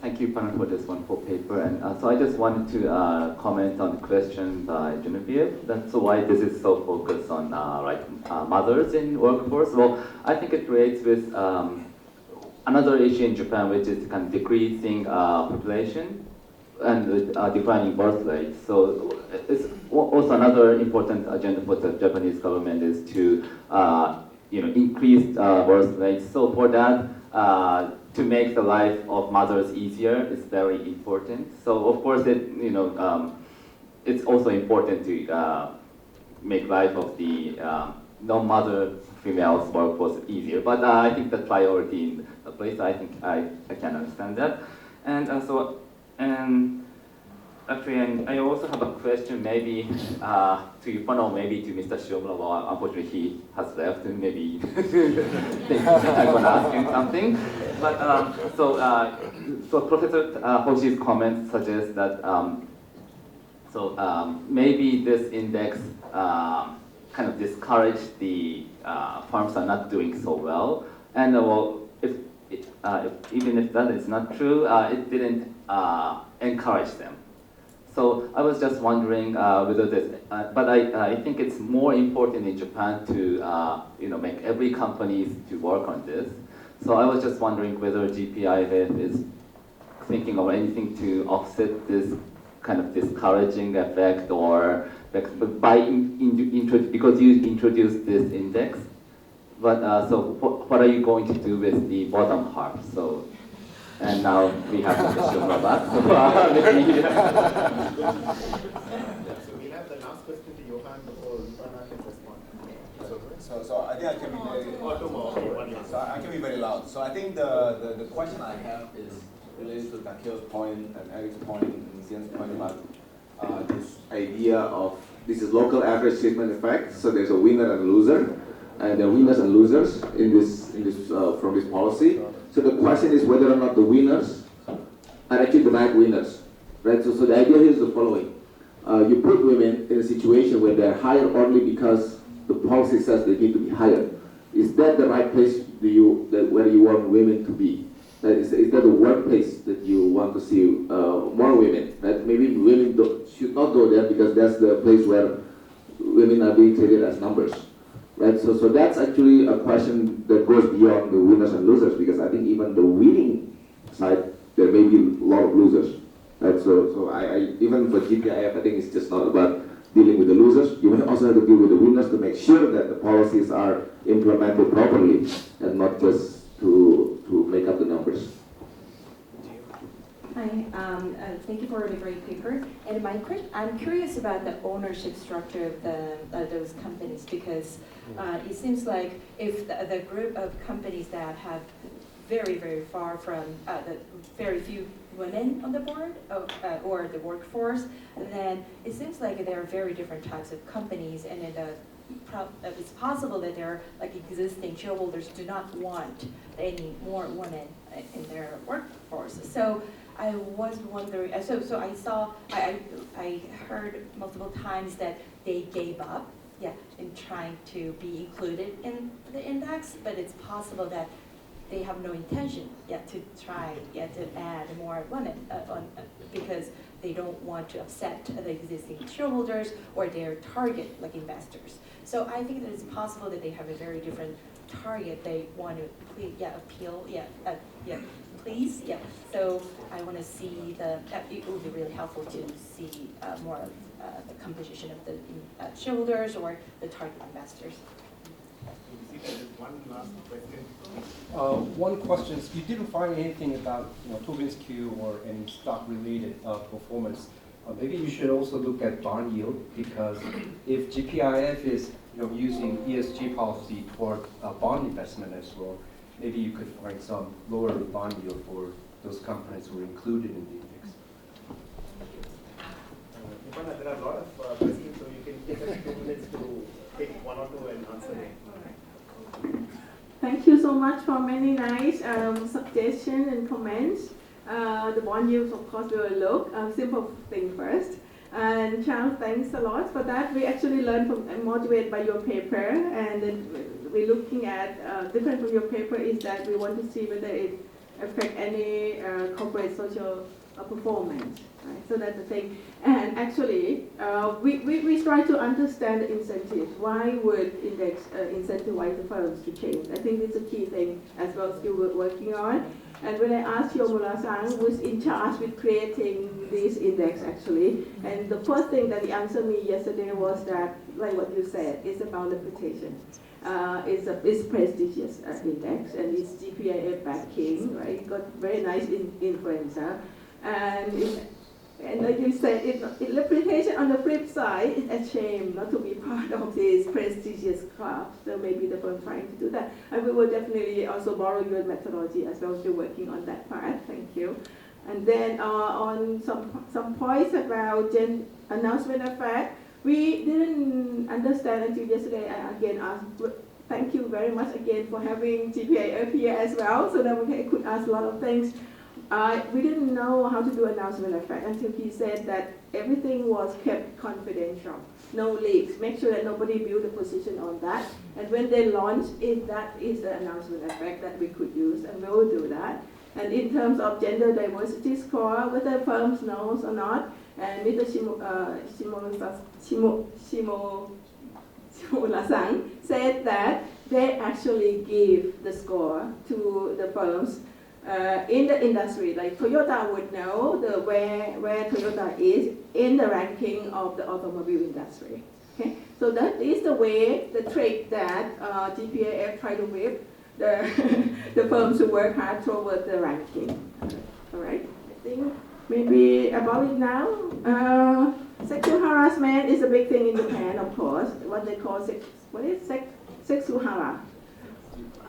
Thank you, panel, for this wonderful paper. And so I just wanted to comment on the question by Genevieve. That's why this is so focused on mothers in workforce. Well, I think it relates with another issue in Japan, which is kind of decreasing population and declining birth rate. So it's also another important agenda for the Japanese government is to increase birth rates. So for that, to make the life of mothers easier is very important. So of course, it's also important to make life of the non-mother females workforce easier. But I think the priority in the place, I think I can understand that. And actually, I also have a question, maybe to Yupan or maybe to Mr. Shiomura. Well, unfortunately, he has left. Maybe I'm gonna ask him something. But so Professor Hoshi's comment suggests that maybe this index kind of discouraged the firms are not doing so well, and even if that is not true, it didn't encourage them. So I was just wondering whether this, but I think it's more important in Japan to make every company to work on this. So I was just wondering whether GPIF is thinking of anything to offset this kind of discouraging effect, or by because you introduced this index. But so what are you going to do with the bottom half? So. And now we have the Shiomura back. So we have the last question to Johan before Ivana can respond. So I think I can be very, so I can be very loud. So I think the question I have is related to Takeo's point and Eric's point and Xian's point about this idea of this is local average treatment effect. So there's a winner and a loser, and there are winners and losers in this from this policy. So the question is whether or not the winners are actually the right winners, right? So the idea here is the following. You put women in a situation where they're hired only because the policy says they need to be hired. Is that the right place where you want women to be? Is that the workplace that you want to see more women? Right? Maybe women should not go there because that's the place where women are being treated as numbers. Right, so that's actually a question that goes beyond the winners and losers, because I think even the winning side, there may be a lot of losers. Right, so I even for GPIF, I think it's just not about dealing with the losers. You may also have to deal with the winners to make sure that the policies are implemented properly and not just to make up the numbers. Hi, thank you for the great paper. And I'm curious about the ownership structure of those companies, because it seems like if the group of companies that have very, very far from the very few women on the board or the workforce, then it seems like there are very different types of companies, and it's possible that there are like existing shareholders do not want any more women in their workforce. So I was wondering, so I heard multiple times that they gave up, in trying to be included in the index, but it's possible that they have no intention to try to add more women because they don't want to upset the existing shareholders or their target like investors. So I think that it's possible that they have a very different target they want to please. So I want to see it would be really helpful to see more of the composition of the shareholders or the target investors. One last question. One question is, you didn't find anything about Tobin's Q or any stock-related performance. Maybe you should also look at bond yield, because if GPIF is using ESG policy toward bond investment as well, maybe you could find some lower bond yield for those companies who are included in the index. Ivana, there are a lot of questions, so you can take us 2 minutes to pick one or two and answer them. Thank you so much for many nice suggestions and comments. The bond yields, of course, we will look. Simple thing first. And Charles, thanks a lot for that. We actually learned from and motivated by your paper, and then we're looking at different from your paper is that we want to see whether it affects any corporate social performance. Right? So that's the thing. And actually, we try to understand the incentives. Why would index incentivize the firms to change? I think it's a key thing as well as we're working on. And when I asked Tsang, who was in charge with creating this index actually, and the first thing that he answered me yesterday was that, like what you said, it's about reputation. It's prestigious index, and it's GPIF backing, right? It got very nice influence. And like you said, reputation on the flip side, it's a shame not to be part of this prestigious club. So maybe the firm trying to do that. And we will definitely also borrow your methodology as well as you're working on that part. Thank you. And then on some points about announcement effect, we didn't understand until yesterday. I again asked, thank you very much again for having GPIF here as well, so that we could ask a lot of things. We didn't know how to do announcement effect until he said that everything was kept confidential, no leaks. Make sure that nobody build a position on that. And when they launch, that is the announcement effect that we could use, and we will do that. And in terms of gender diversity score, whether firms knows or not, and Mr. Tsang said that they actually give the score to the firms in the industry. Like Toyota would know where Toyota is in the ranking of the automobile industry. Okay, so that is the way, the trick that GPIF try to whip the firms who work hard toward the ranking. All right, I think maybe about it now. Sexual harassment is a big thing in Japan, of course. What they call sexual harassment.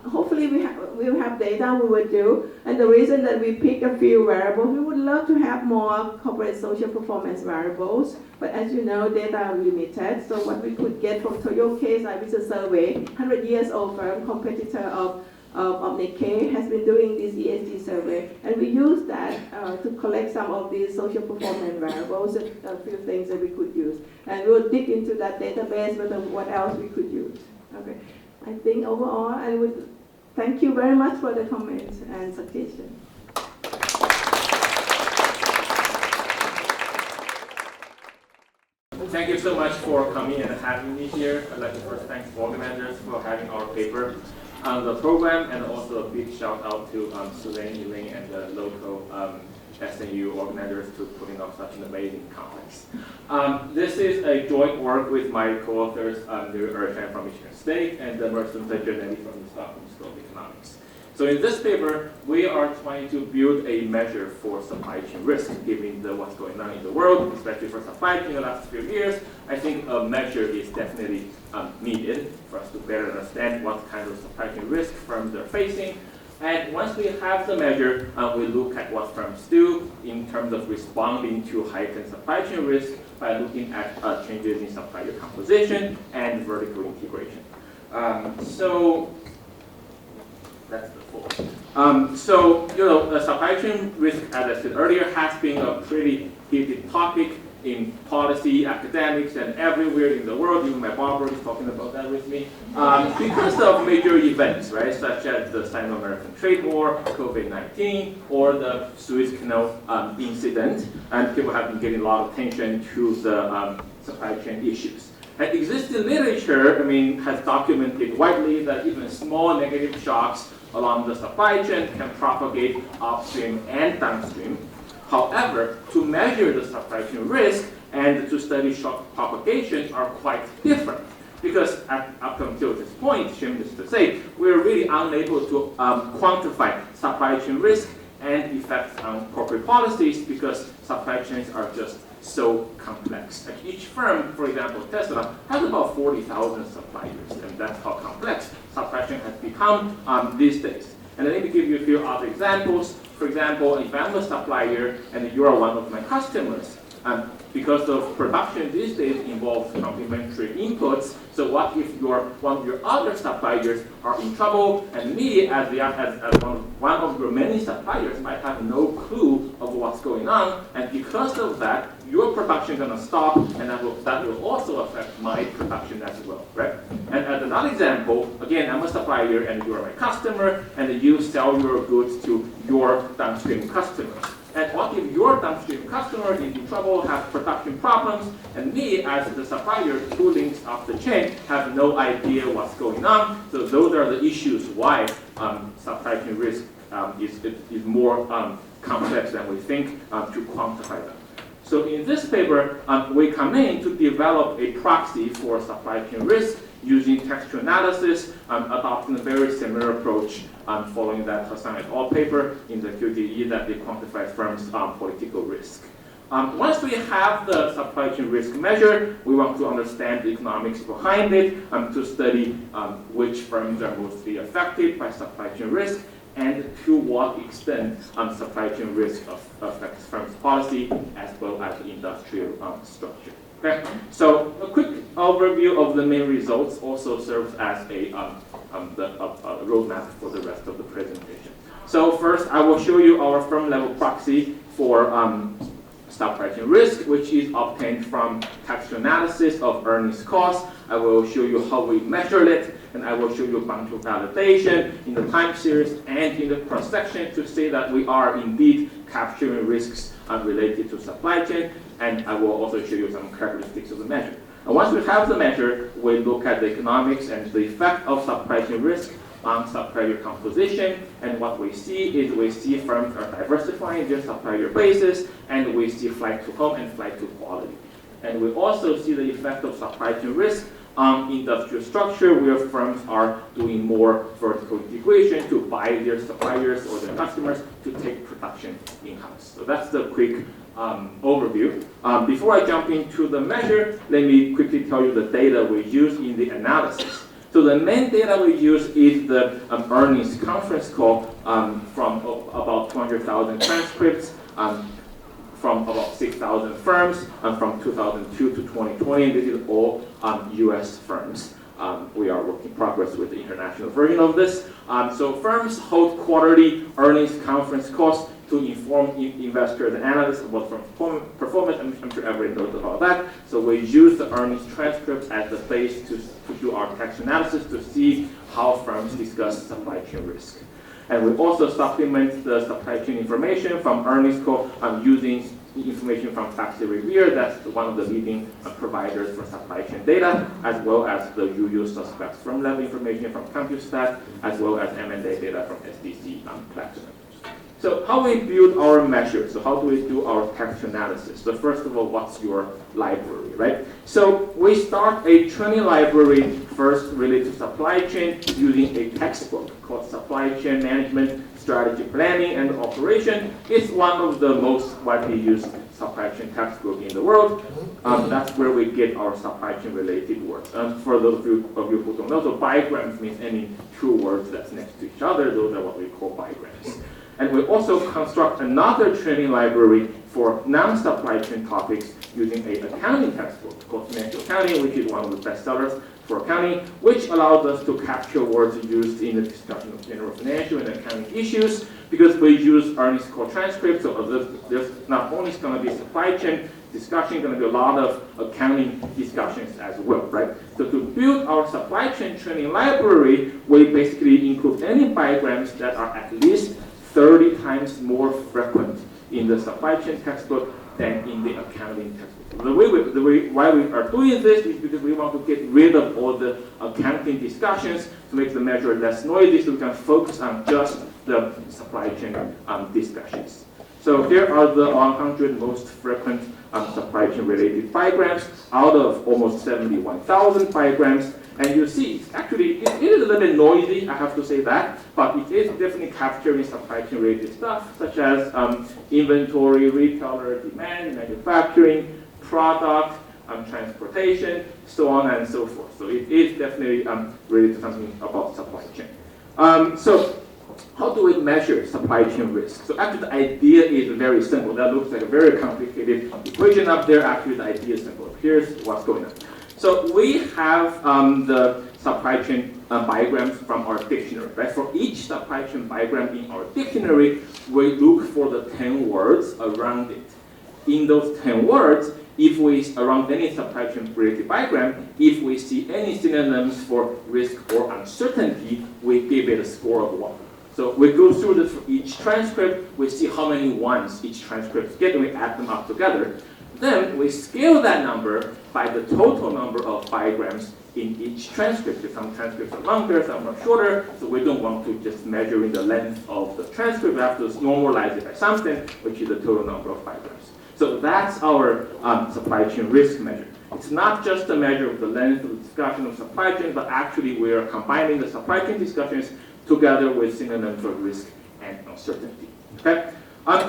Hopefully we will have data we would do. And the reason that we pick a few variables, we would love to have more corporate social performance variables. But as you know, data are limited. So what we could get from Toyo case, I was a survey, 100 years old firm, competitor of Nikkei, has been doing this ESG survey. And we use that to collect some of these social performance variables, a few things that we could use. And we'll dig into that database, but what else we could use. Okay. I think overall, I would thank you very much for the comments and suggestions. Thank you so much for coming and having me here. I'd like to first thank the organizers for having our paper on the program, and also a big shout out to Suzanne, Elaine, and the local SNU organizers to putting up such an amazing conference. This is a joint work with my co-authors, Nuri, Ersahin from Michigan State, and Mariassunta, Giannetti from the Stockholm School of Economics. So in this paper, we are trying to build a measure for supply chain risk, given what's going on in the world, especially for supply chain in the last few years. I think a measure is definitely needed for us to better understand what kind of supply chain risk firms are facing. And once we have the measure, we look at what firms do in terms of responding to heightened supply chain risk by looking at changes in supplier composition and vertical integration. So that's the full. The supply chain risk, as I said earlier, has been a pretty heated topic in policy, academics, and everywhere in the world. Even my barber is talking about that with me. Because of major events, right, such as the Sino-American trade war, COVID-19, or the Suez Canal incident, and people have been getting a lot of attention to the supply chain issues. And existing literature, has documented widely that even small negative shocks along the supply chain can propagate upstream and downstream. However, to measure the supply chain risk and to study shock propagation are quite different, because up until this point, shameless to say, we're really unable to quantify supply chain risk and effects on corporate policies, because supply chains are just so complex. Like each firm, for example, Tesla, has about 40,000 suppliers, and that's how complex supply chain has become these days. And let me give you a few other examples. For example, if I'm a supplier and you are one of my customers, because of production these days involves complementary inputs, so what if one of your other suppliers are in trouble, and me as one of your many suppliers might have no clue of what's going on, and because of that, your production is going to stop, and that will also affect my production as well, right? And as another example, again, I'm a supplier and you are my customer, and you sell your goods to your downstream customers. And what if your downstream customer is in trouble, has production problems, and me as the supplier, 2 links up the chain, have no idea what's going on? So those are the issues why supply chain risk is more complex than we think to quantify them. So in this paper, we come in to develop a proxy for supply chain risk using textual analysis, adopting a very similar approach following that Hassan et al. Paper in the QGE that they quantify firms' political risk. Once we have the supply chain risk measure, we want to understand the economics behind it to study which firms are mostly affected by supply chain risk, and to what extent supply chain risk affects firms' policy as well as the industrial structure. Okay, so a quick overview of the main results also serves as a roadmap for the rest of the presentation. So first, I will show you our firm-level proxy for supply chain risk, which is obtained from textual analysis of earnings cost. I will show you how we measure it, and I will show you bunch of validation in the time series and in the cross-section to say that we are indeed capturing risks related to supply chain, and I will also show you some characteristics of the measure. And once we have the measure, we look at the economics and the effect of supply chain risk on supplier composition, and what we see is we see firms are diversifying their supplier bases, and we see flight to home and flight to quality. And we also see the effect of supply chain risk on industrial structure, where firms are doing more vertical integration to buy their suppliers or their customers to take production in-house. So that's the quick overview. Before I jump into the measure, let me quickly tell you the data we use in the analysis. So the main data we use is the earnings conference call from about 200,000 transcripts from about 6,000 firms from 2002 to 2020. This is all US firms. We are work in progress with the international version of this. So firms hold quarterly earnings conference calls to inform investors and analysts about performance. I'm sure everybody knows about that. So we use the earnings transcripts as the base to do our text analysis to see how firms discuss supply chain risk. And we also supplement the supply chain information from earnings call using information from Factory Revere, that's one of the leading providers for supply chain data, as well as the usual suspects from level information from CompuStat, as well as M&A data from SDC Platinum. So how we build our measures, so how do we do our text analysis? So first of all, what's your library, right? So we start a training library first related to supply chain using a textbook called Supply Chain Management, Strategy Planning and Operation. It's one of the most widely used supply chain textbook in the world. That's where we get our supply chain related words. And for those of you who don't know, so bigrams means any two words that's next to each other. Those are what we call bigrams. And we also construct another training library for non-supply chain topics using an accounting textbook called Financial Accounting, which is one of the best sellers for accounting, which allows us to capture words used in the discussion of general financial and accounting issues, because we use earnings call transcripts. So there's not only going to be supply chain discussion, going to be a lot of accounting discussions as well, right? So to build our supply chain training library, we basically include any bigrams that are at least 30 times more frequent in the supply chain textbook than in the accounting textbook. Why we are doing this is because we want to get rid of all the accounting discussions to make the measure less noisy, so we can focus on just the supply chain discussions. So here are the 100 most frequent supply chain related bigrams out of almost 71,000 bigrams. And you see, actually, it is a little bit noisy, I have to say that, but it is definitely capturing supply chain related stuff, such as inventory, retailer, demand, manufacturing, product, transportation, so on and so forth. So it is definitely related to something about supply chain. So how do we measure supply chain risk? So actually the idea is very simple. That looks like a very complicated equation up there. Actually the idea is simple. Here's what's going on. So we have the supply chain bigrams from our dictionary, right? For each supply chain bigram in our dictionary, we look for the 10 words around it. In those 10 words, if we, around any supply chain related bigram, if we see any synonyms for risk or uncertainty, we give it a score of 1. So we go through this for each transcript, we see how many ones each transcript gets, and we add them up together. Then we scale that number by the total number of bigrams in each transcript. Some transcripts are longer, some are shorter, so we don't want to just measure in the length of the transcript. We have to normalize it by something, which is the total number of bigrams. So that's our supply chain risk measure. It's not just a measure of the length of the discussion of supply chain, but actually we are combining the supply chain discussions together with synonyms of risk and uncertainty. Okay?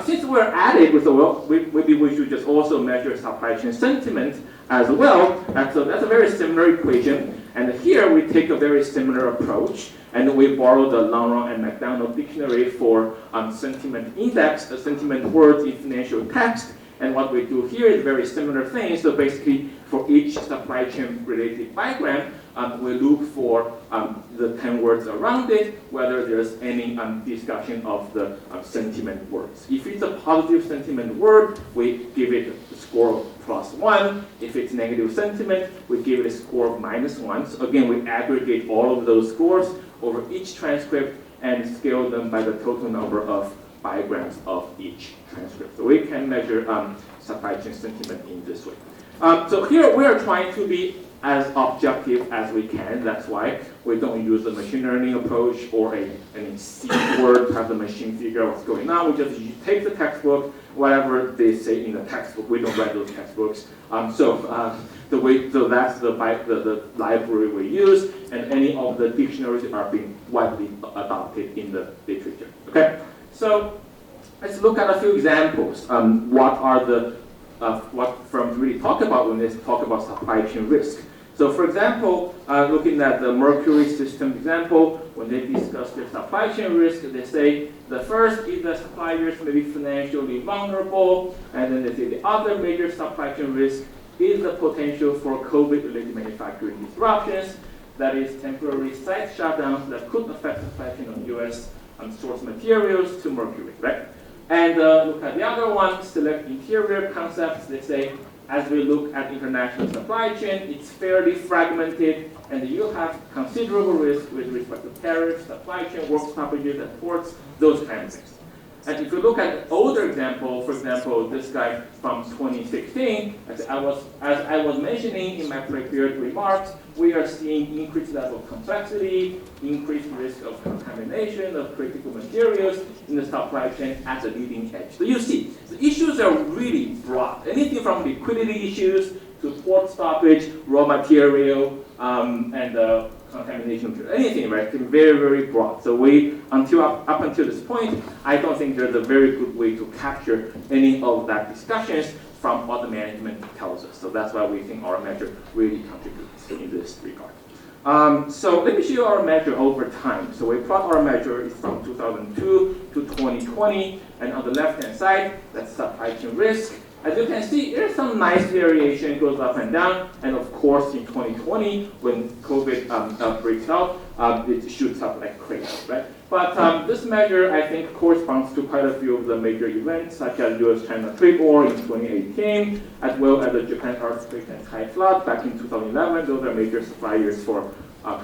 Since we're at it, maybe we should just also measure supply chain sentiment as well. And so that's a very similar equation. And here we take a very similar approach, and we borrow the Lanron and McDonald dictionary for sentiment index, sentiment words in financial text. And what we do here is very similar thing. So basically, for each supply chain related diagram, we look for the 10 words around it, whether there's any discussion of the sentiment words. If it's a positive sentiment word, we give it a score of +1. If it's negative sentiment, we give it a score of -1. So again, we aggregate all of those scores over each transcript and scale them by the total number of diagrams of each transcript. So we can measure supply chain sentiment in this way. So here we are trying to be as objective as we can. That's why we don't use the machine learning approach or any C word, have the machine figure out what's going on. We just take the textbook, whatever they say in the textbook. We don't write those textbooks. So that's the library we use, and any of the dictionaries are being widely adopted in the literature. Okay, so let's look at a few examples. What are the what firms really talk about when they talk about supply chain risk? So for example, looking at the Mercury system example, when they discuss their supply chain risk, they say the first is that suppliers may be financially vulnerable, and then they say the other major supply chain risk is the potential for COVID-related manufacturing disruptions, that is temporary site shutdowns that could affect supply chain of U.S. source materials to Mercury, right? And look at the other one, select interior concepts. They say, as we look at international supply chain, it's fairly fragmented, and you have considerable risk with respect to tariffs, supply chain, work stoppages at ports, those kinds of things. And if you look at the older example, for example, this guy from 2016, as I was mentioning in my prepared remarks, we are seeing increased level of complexity, increased risk of contamination of critical materials in the supply chain at the leading edge. So you see, the issues are really broad. Anything from liquidity issues to port stoppage, raw material, and contamination, anything, right? Very, very broad. So up until this point, I don't think there's a very good way to capture any of that discussions from what the management tells us. So that's why we think our measure really contributes in this regard. So let me show you our measure over time. So we plot our measure is from 2002 to 2020, and on the left-hand side, that's supply chain risk. As you can see, there's some nice variation, it goes up and down, and of course in 2020, when COVID breaks out, it shoots up like crazy, right? But this measure, I think, corresponds to quite a few of the major events, such as US-China trade war in 2018, as well as the Japan earthquake and Thai flood back in 2011. Those are major suppliers for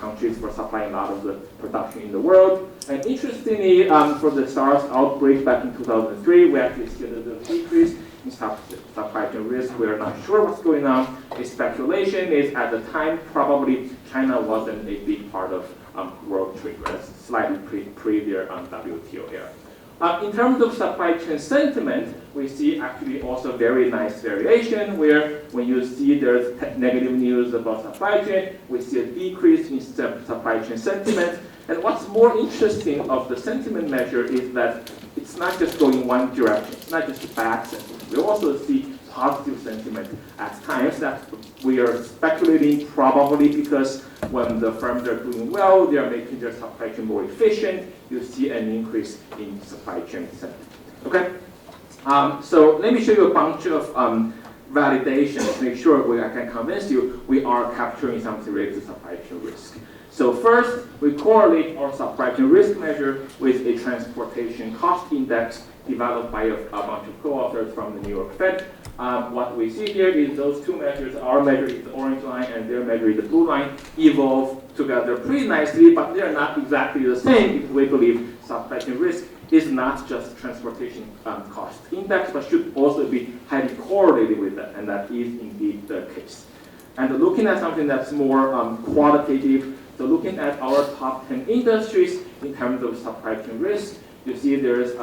countries for supplying a lot of the production in the world. And interestingly, for the SARS outbreak back in 2003, we actually see a decrease in supply chain risk. We are not sure what's going on. The speculation is at the time, probably China wasn't a big part of world trade, right? Slightly pre their WTO era. In terms of supply chain sentiment, we see actually also very nice variation where when you see there's negative news about supply chain, we see a decrease in supply chain sentiment. And what's more interesting of the sentiment measure is that it's not just going one direction. It's not just bad sentiment. We also see positive sentiment at times that we are speculating probably because when the firms are doing well, they are making their supply chain more efficient. You see an increase in supply chain sentiment. Okay? So let me show you a bunch of validations to make sure I can convince you we are capturing something related to supply chain risk. So first, we correlate our supply chain risk measure with a transportation cost index developed by a bunch of co-authors from the New York Fed. What we see here is those two measures, our measure is the orange line and their measure is the blue line, evolve together pretty nicely, but they're not exactly the same because we believe supply chain risk is not just transportation cost index, but should also be highly correlated with that, and that is indeed the case. And looking at something that's more qualitative, so looking at our top 10 industries in terms of supply chain risk, you see there's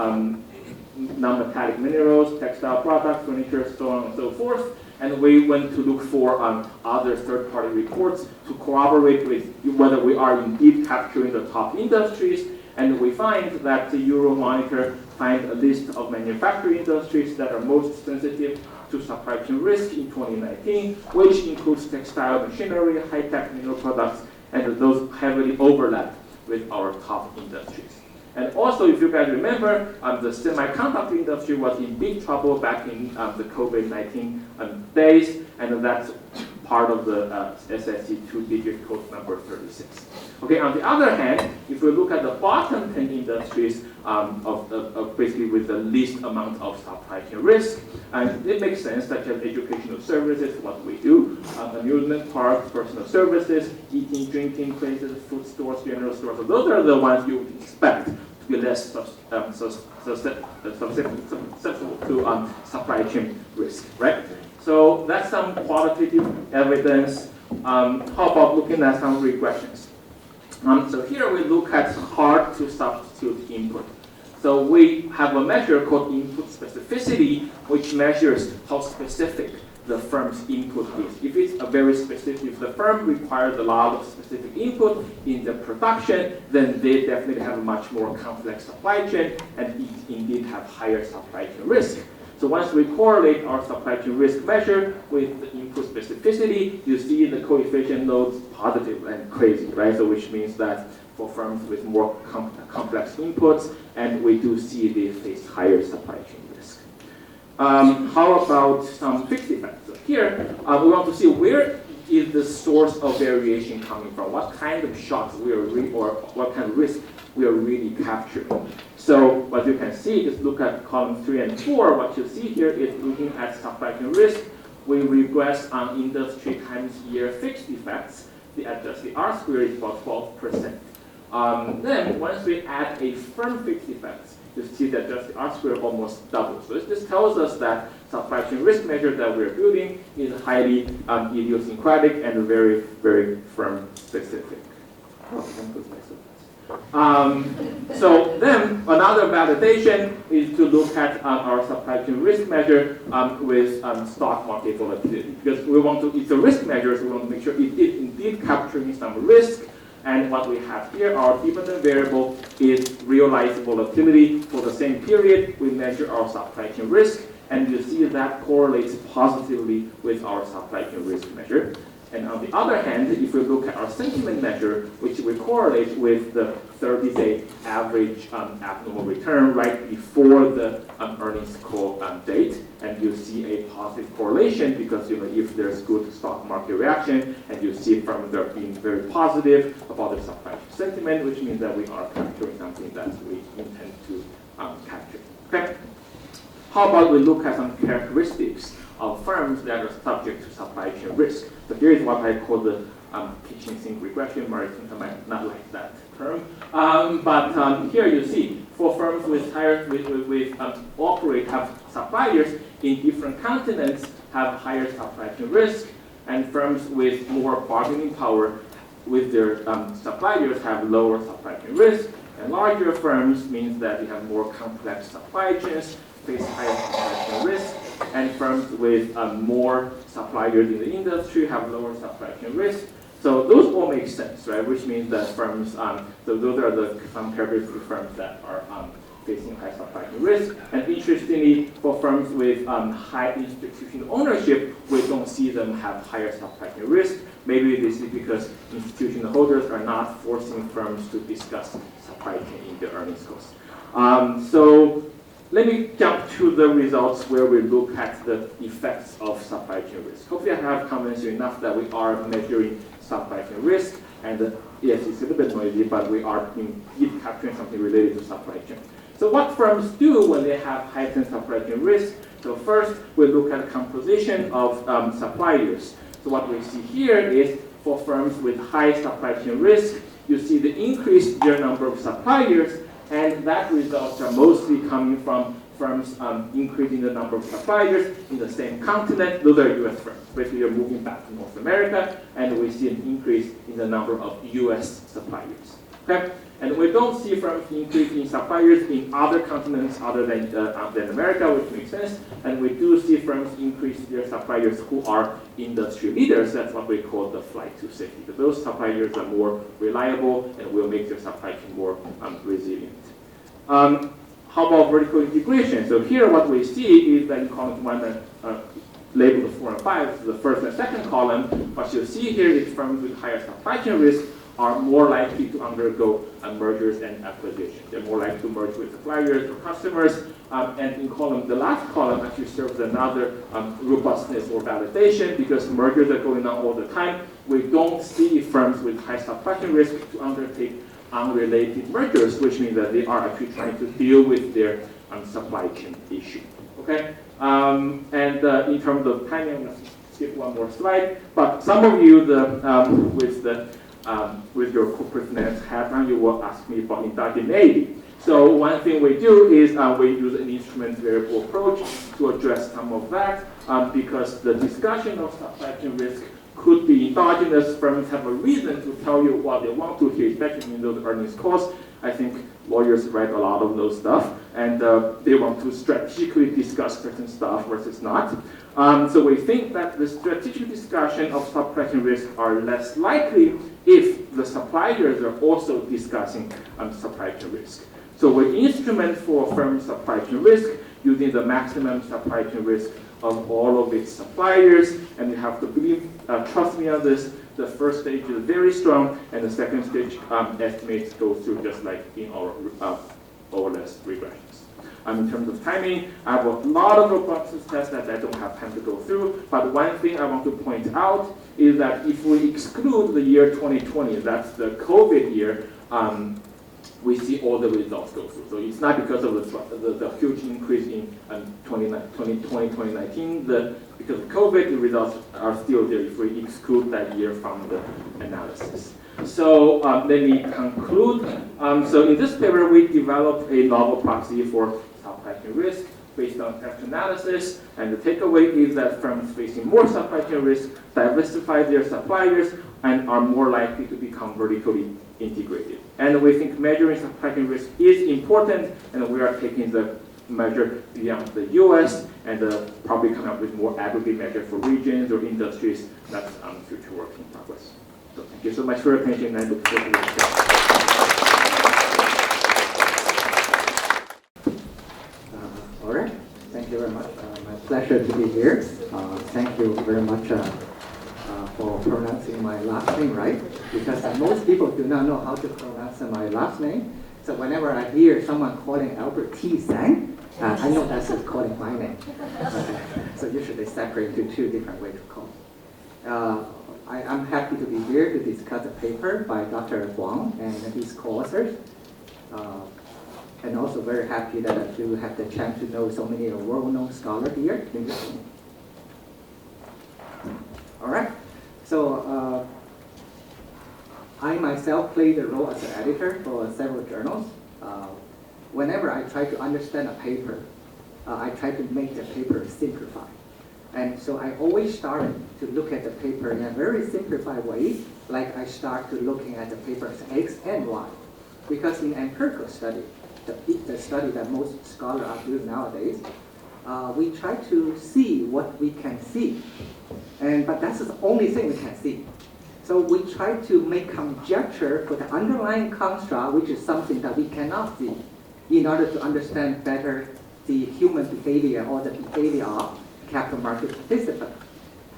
non-metallic minerals, textile products, furniture, so on and so forth. And we went to look for other third-party reports to corroborate with whether we are indeed capturing the top industries. And we find that the Euromonitor finds a list of manufacturing industries that are most sensitive to supply chain risk in 2019, which includes textile, machinery, high-tech mineral products, and those heavily overlap with our top industries. And also, if you guys remember, the semiconductor industry was in big trouble back in the COVID-19 days, and that's part of the SSC two-digit code number 36. Okay, on the other hand, if we look at the bottom 10 industries of basically with the least amount of supply chain risk, and it makes sense, such as educational services, what we do, amusement parks, personal services, eating, drinking places, food stores, general stores. So those are the ones you would expect to be less susceptible to supply chain risk, right? So that's some qualitative evidence. How about looking at some regressions? So here we look at hard to substitute input. So we have a measure called input specificity, which measures how specific the firm's input is. If it's a very specific, if the firm requires a lot of specific input in the production, then they definitely have a much more complex supply chain and indeed have higher supply chain risk. So once we correlate our supply chain risk measure with the input specificity, you see the coefficient nodes positive and crazy, right? So which means that for firms with more complex inputs, and we do see they face higher supply chain risk. How about some fixed effects? So here, we want to see where is the source of variation coming from? What kind of shocks we are or what kind of risk we are really capturing? So what you can see is look at columns 3 and 4. What you see here is looking at supply chain risk. We regress on industry times year fixed effects. The adjusted R squared is about 12%. Then once we add a firm fixed effects, you see that adjusted R squared almost doubles. So this tells us that supply chain risk measure that we're building is highly idiosyncratic and very, very firm specific. So then another validation is to look at our supply chain risk measure with stock market volatility, because we want to, it's a risk measure, so we want to make sure it is indeed capturing some risk. And what we have here, our dependent variable is realized volatility. For the same period, we measure our supply chain risk, and you see that correlates positively with our supply chain risk measure. And on the other hand, if we look at our sentiment measure, which we correlate with the 30-day average abnormal return right before the earnings call date, and you see a positive correlation because if there's good stock market reaction, and you see firms that are being very positive about the supply chain sentiment, which means that we are capturing something that we intend to capture. Okay. How about we look at some characteristics of firms that are subject to supply chain risk? So here is what I call the kitchen sink regression. Mariassunta might not like that term, but here you see for firms with higher have suppliers in different continents have higher supply chain risk, and firms with more bargaining power with their suppliers have lower supply chain risk. And larger firms means that they have more complex supply chains, face higher supply chain risk, and firms with more suppliers in the industry have lower supply chain risk. So those all make sense, right? Which means that firms, so those are some characteristics of firms that are facing high supply chain risk. And interestingly, for firms with high institutional ownership, we don't see them have higher supply chain risk. Maybe this is because institutional holders are not forcing firms to discuss supply chain in their earnings calls. So let me jump to the results where we look at the effects of supply chain risk. Hopefully I have convinced you enough that we are measuring supply chain risk, and yes, it's a little bit noisy, but we are indeed capturing something related to supply chain. So what firms do when they have heightened supply chain risk? So first, we look at the composition of suppliers. So what we see here is for firms with high supply chain risk, you see the increased their number of suppliers, and that results are mostly coming from firms increasing the number of suppliers in the same continent. Those are U.S. firms. Basically, they're moving back to North America, and we see an increase in the number of U.S. suppliers. Okay? And we don't see firms increasing suppliers in other continents other than America, which makes sense. And we do see firms increase their suppliers who are industry leaders. That's what we call the flight to safety. But those suppliers are more reliable and will make their supply chain more resilient. How about vertical integration? So here what we see is that in column 1 and labeled 4 and 5, so the first and second column. What you'll see here is firms with higher supply chain risk are more likely to undergo mergers and acquisitions. They're more likely to merge with suppliers or customers. And in the last column actually serves another robustness or validation, because mergers are going on all the time. We don't see firms with high supply chain risk to undertake unrelated mergers, which means that they are actually trying to deal with their supply chain issue. Okay? In terms of timing, I'm going to skip one more slide. But some of you, with your corporate finance hat on, you will ask me about endogeneity. So one thing we do is we use an instrument variable approach to address some of that, because the discussion of supply chain risk could be endogenous. Firms have a reason to tell you what they want to hear, especially in those earnings calls. I think lawyers write a lot of those stuff, and they want to strategically discuss certain stuff versus not. So we think that the strategic discussion of supply chain risk are less likely if the suppliers are also discussing supply chain risk. So we instrument for firm supply chain risk using the maximum supply chain risk of all of its suppliers, and you have to believe, trust me on this. The first stage is very strong, and the second stage estimates go through just like in our OLS regressions. In terms of timing, I have a lot of robustness tests that I don't have time to go through, but one thing I want to point out is that if we exclude the year 2020, that's the COVID year, we see all the results go through. So it's not because of the huge increase in 2020, 2019, because of COVID, the results are still there if we exclude that year from the analysis. So let me conclude. So in this paper, we developed a novel proxy for supply chain risk based on text analysis, and the takeaway is that firms facing more supply chain risk diversify their suppliers and are more likely to become vertically integrated. And we think measuring supply chain risk is important, and we are taking the measure beyond the US and probably come up with more aggregate measure for regions or industries. That's future work in progress. So thank you so much for your attention, and I look forward to your discussion. All right, thank you very much. My pleasure to be here. Thank you very much for pronouncing my last name right, because most people do not know how to pronounce my last name. So whenever I hear someone calling Albert T. Tsang, I know that's calling my name. So usually they separate into two different ways to call. I'm happy to be here to discuss a paper by Dr. Huang and his co-authors. And also very happy that I do have the chance to know so many world-known scholars here in this room. All right. So I myself played the role as an editor for several journals. Whenever I try to understand a paper, I try to make the paper simplified. And so I always started to look at the paper in a very simplified way, like I start to looking at the paper as X and Y. Because in empirical study, the study that most scholars are doing nowadays, we try to see what we can see. But that's the only thing we can see. So we try to make conjecture for the underlying construct, which is something that we cannot see, in order to understand better the human behavior or the behavior of capital market participants.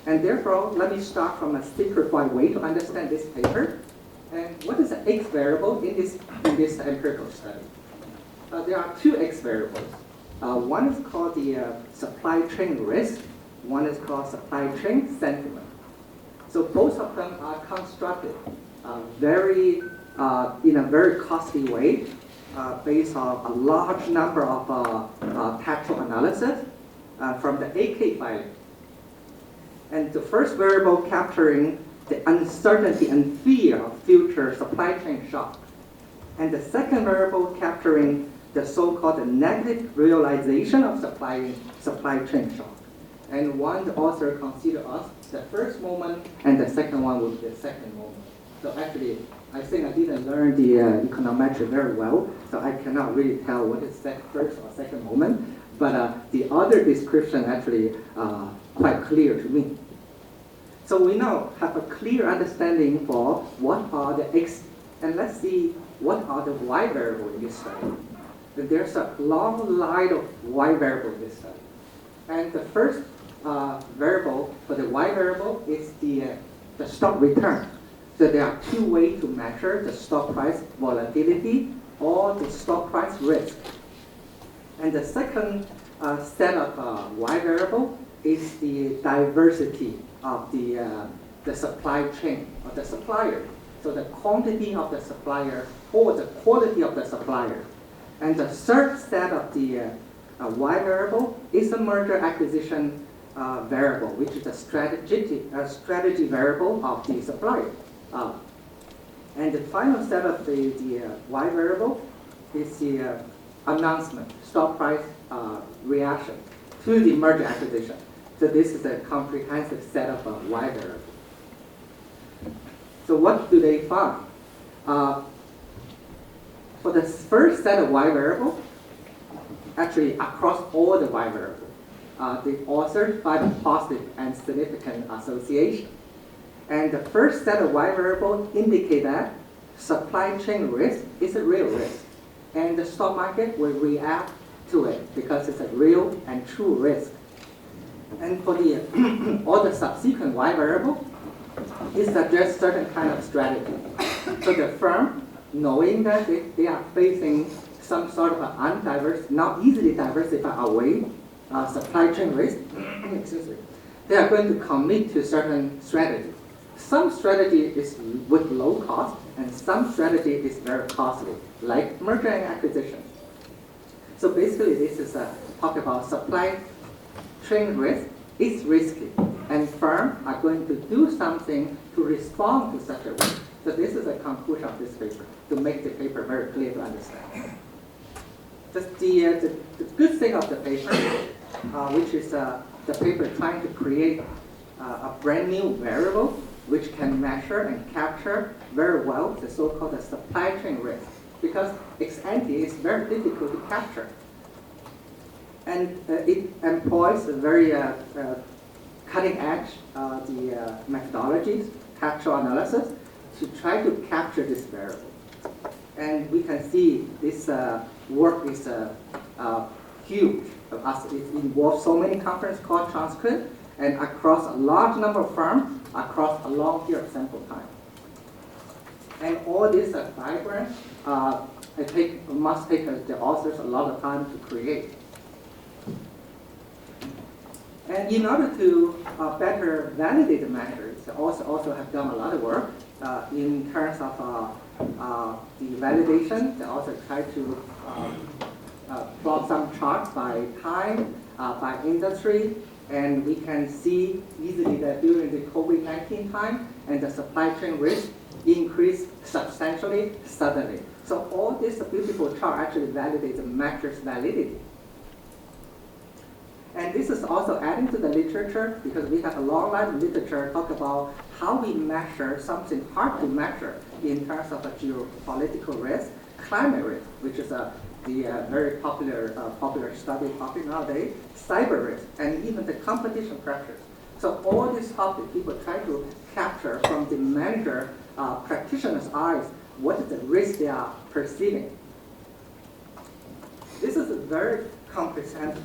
And therefore, let me start from a simplified way to understand this paper. And what is the X variable in this empirical study? There are two X variables. One is called the supply chain risk. One is called supply chain sentiment. So both of them are constructed in a very costly way, based on a large number of textual analysis from the AK filing. And the first variable capturing the uncertainty and fear of future supply chain shock. And the second variable capturing the so-called negative realization of supply chain shock. And one author considered us the first moment, and the second one was the second moment. So actually, I think I didn't learn the econometry very well, so I cannot really tell what is first or second moment. But the other description actually quite clear to me. So we now have a clear understanding for what are the X, and let's see what are the Y variables in this study. There's a long line of Y variables in this study. And the first variable, for the Y variable, is the stock return. So there are two ways to measure the stock price volatility or the stock price risk. And the second set of Y variable is the diversity of the supply chain of the supplier. So the quantity of the supplier or the quality of the supplier. And the third set of the Y variable is the merger acquisition variable, which is a strategy variable of the supplier. And the final set of the Y variable is the announcement, stock price reaction to the merger acquisition. So this is a comprehensive set of Y variables. So what do they find? For the first set of Y variables, actually across all the Y variables, the authors find a positive and significant association. And the first set of Y variables indicate that supply chain risk is a real risk. And the stock market will react to it because it's a real and true risk. And for the all the subsequent Y variables, it suggests certain kind of strategy. So the firm, knowing that they are facing some sort of not easily diversified away supply chain risk, excuse me, they are going to commit to certain strategy. Some strategy is with low cost, and some strategy is very costly, like merger and acquisition. So basically, this is talk about supply chain risk. It's risky, and firms are going to do something to respond to such a risk. So this is a conclusion of this paper, to make the paper very clear to understand. The good thing of the paper, which is the paper trying to create a brand new variable which can measure and capture very well the so-called supply chain risk, because ex ante is very difficult to capture. And it employs a very cutting edge methodologies, textual analysis, to try to capture this variable. And we can see this work is huge. It involves so many conference call transcripts and across a large number of firms across a long period of sample time. And all these diagrams must take the authors a lot of time to create. And in order to better validate the measures, they also have done a lot of work in terms of the validation. They also try to plot some charts by time, by industry, and we can see easily that during the COVID-19 time, and the supply chain risk increased substantially, suddenly. So all this beautiful chart actually validates the measures validity. And this is also adding to the literature, because we have a long line of literature talk about how we measure something hard to measure in terms of a geopolitical risk, climate risk, which is the very popular study topic nowadays, cyber risk, and even the competition pressures. So all these topics people try to capture from the manager practitioner's eyes, what is the risk they are perceiving. This is a very comprehensive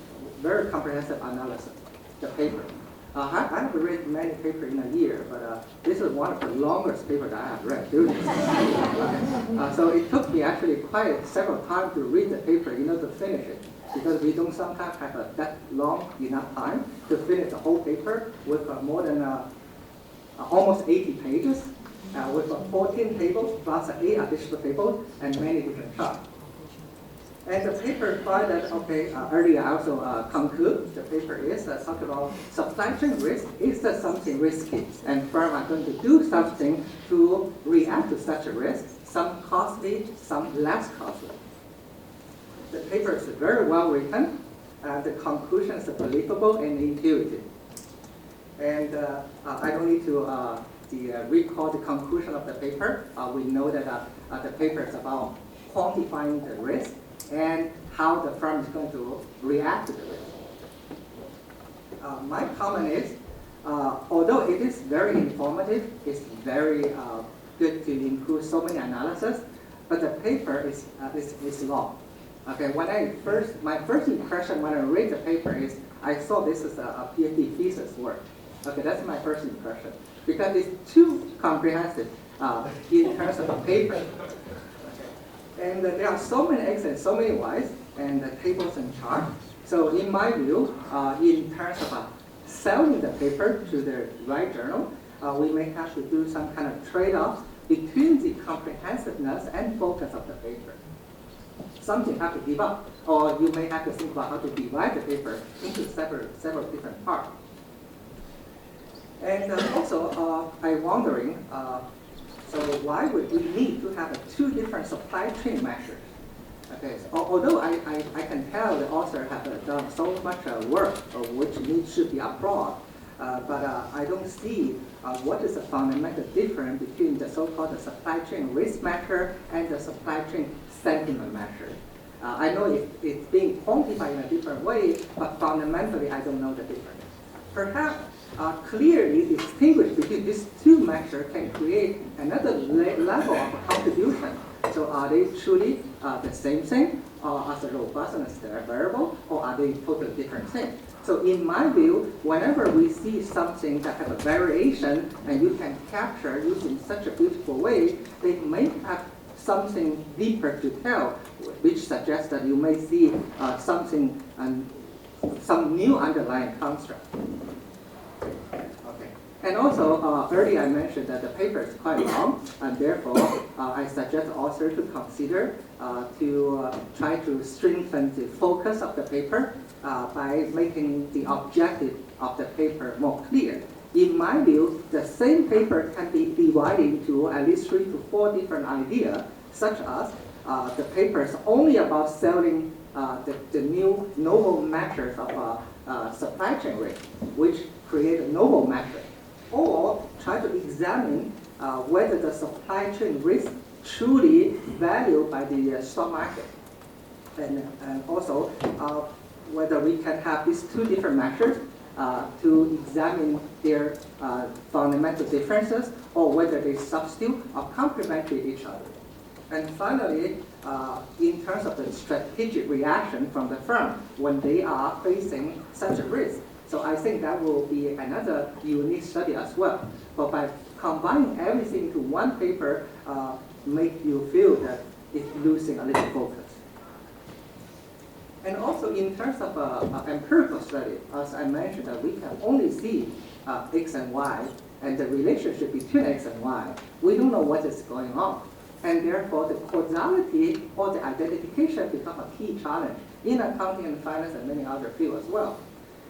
analysis, the paper. I haven't read many papers in a year, but this is one of the longest papers that I have read during this. So it took me actually quite several times to read the paper, to finish it, because we don't sometimes have that long enough time to finish the whole paper with more than almost 80 pages, with 14 tables plus 8 additional tables and many different charts. And the paper found that, earlier I also conclude the paper is talking about supply chain risk is something risky, and firms are going to do something to react to such a risk, some costly, some less costly. The paper is very well written, the conclusion is believable and intuitive. And I don't need to recall the conclusion of the paper. We know that the paper is about quantifying the risk and how the firm is going to react to the risk. My comment is, although it is very informative, it's very good to include so many analysis, but the paper is long. Okay, my first impression when I read the paper is, I saw this as a PhD thesis work. Okay, that's my first impression. Because it's too comprehensive in terms of a paper. Okay. And there are so many X and so many Y's, and tables and charts. So in my view, in terms of selling the paper to the right journal, we may have to do some kind of trade-off between the comprehensiveness and focus of the paper. Something have to give up, or you may have to think about how to divide the paper into several different parts. And also, I'm wondering, so why would we need to have two different supply chain measures? Okay, so although I can tell the author have done so much work which should be applauded, but I don't see what is the fundamental difference between the so-called supply chain risk measure and the supply chain sentiment measure. I know it's being quantified in a different way, but fundamentally I don't know the difference. Perhaps clearly distinguish between these two measures can create another level of contribution. So are they truly the same thing as a robustness variable, or are they totally different things? So in my view, whenever we see something that has a variation and you can capture using such a beautiful way, they may have something deeper to tell, which suggests that you may see something, some new underlying construct. Okay. And also, earlier I mentioned that the paper is quite long, and therefore I suggest the author to consider to try to strengthen the focus of the paper by making the objective of the paper more clear. In my view, the same paper can be divided into at least 3 to 4 different ideas, such as the paper is only about selling the new novel measures of supply chain risk, which create a novel measure, or try to examine whether the supply chain risk truly valued by the stock market, and also whether we can have these 2 different measures to examine their fundamental differences, or whether they substitute or complementary each other. And finally, in terms of the strategic reaction from the firm when they are facing such a risk. So I think that will be another unique study as well. But by combining everything into one paper, make you feel that it's losing a little focus. And also in terms of empirical study, as I mentioned, that we can only see X and Y and the relationship between X and Y. We don't know what is going on. And therefore, the causality or the identification become a key challenge in accounting and finance and many other fields as well.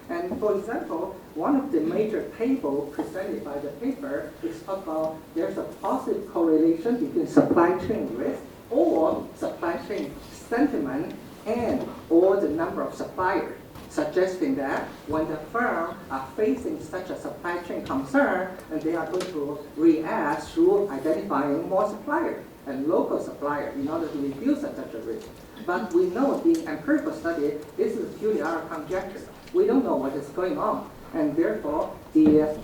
And for example, one of the major tables presented by the paper is about there's a positive correlation between supply chain risk or supply chain sentiment and or the number of suppliers, suggesting that when the firm are facing such a supply chain concern, and they are going to react through identifying more suppliers and local suppliers in order to reduce such a risk. But we know the empirical study, this is purely our conjecture. We don't know what is going on, and therefore the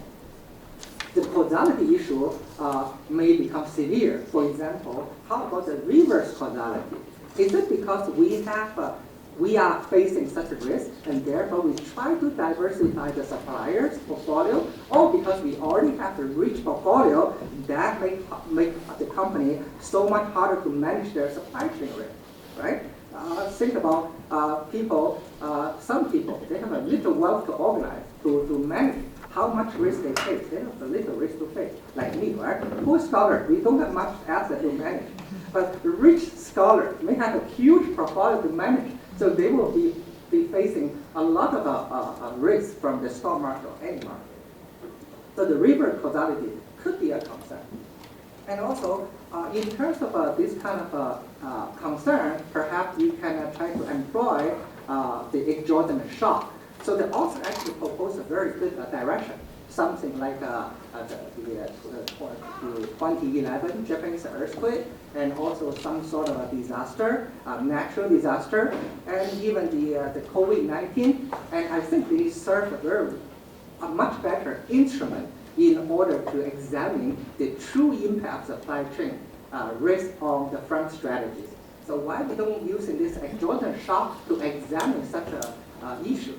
causality issue may become severe. For example, how about the reverse causality? Is it because we are facing such a risk, and therefore we try to diversify the suppliers' portfolio, or because we already have a rich portfolio that make the company so much harder to manage their supply chain risk, right? Think about some people, they have a little wealth to organize, to manage how much risk they take. They have a little risk to take, like me, right? Poor scholar, we don't have much asset to manage. But rich scholars may have a huge portfolio to manage, so they will be facing a lot of risk from the stock market or any market. So the reverse causality could be a concern. And also, in terms of this kind of concern, perhaps you can try to employ the exogenous shock. So the author actually proposed a very good direction, something like the 2011 Japanese earthquake, and also some sort of a disaster, natural disaster, and even the COVID-19. And I think they serve a much better instrument in order to examine the true impact of supply chain risk on the firm strategies. So why we don't use this exogenous shock to examine such a issue?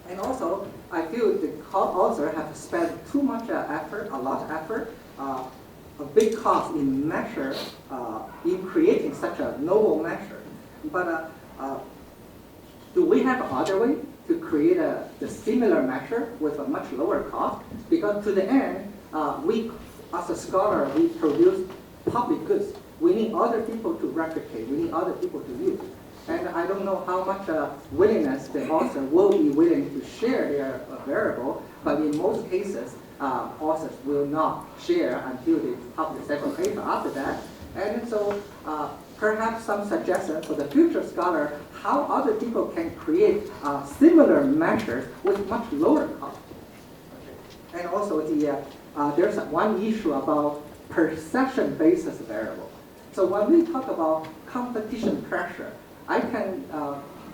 And also, I feel the author have spent too much effort, a lot of effort, a big cost in measure, in creating such a novel measure. But do we have other way to create the similar measure with a much lower cost? Because to the end, we, as a scholar, we produce public goods. We need other people to replicate. We need other people to use. And I don't know how much willingness the author will be willing to share their variable, but in most cases, authors will not share until they publish their paper after that. And so perhaps some suggestion for the future scholar, how other people can create similar measures with much lower cost. Okay. And also there's one issue about perception basis variable. So when we talk about competition pressure, I can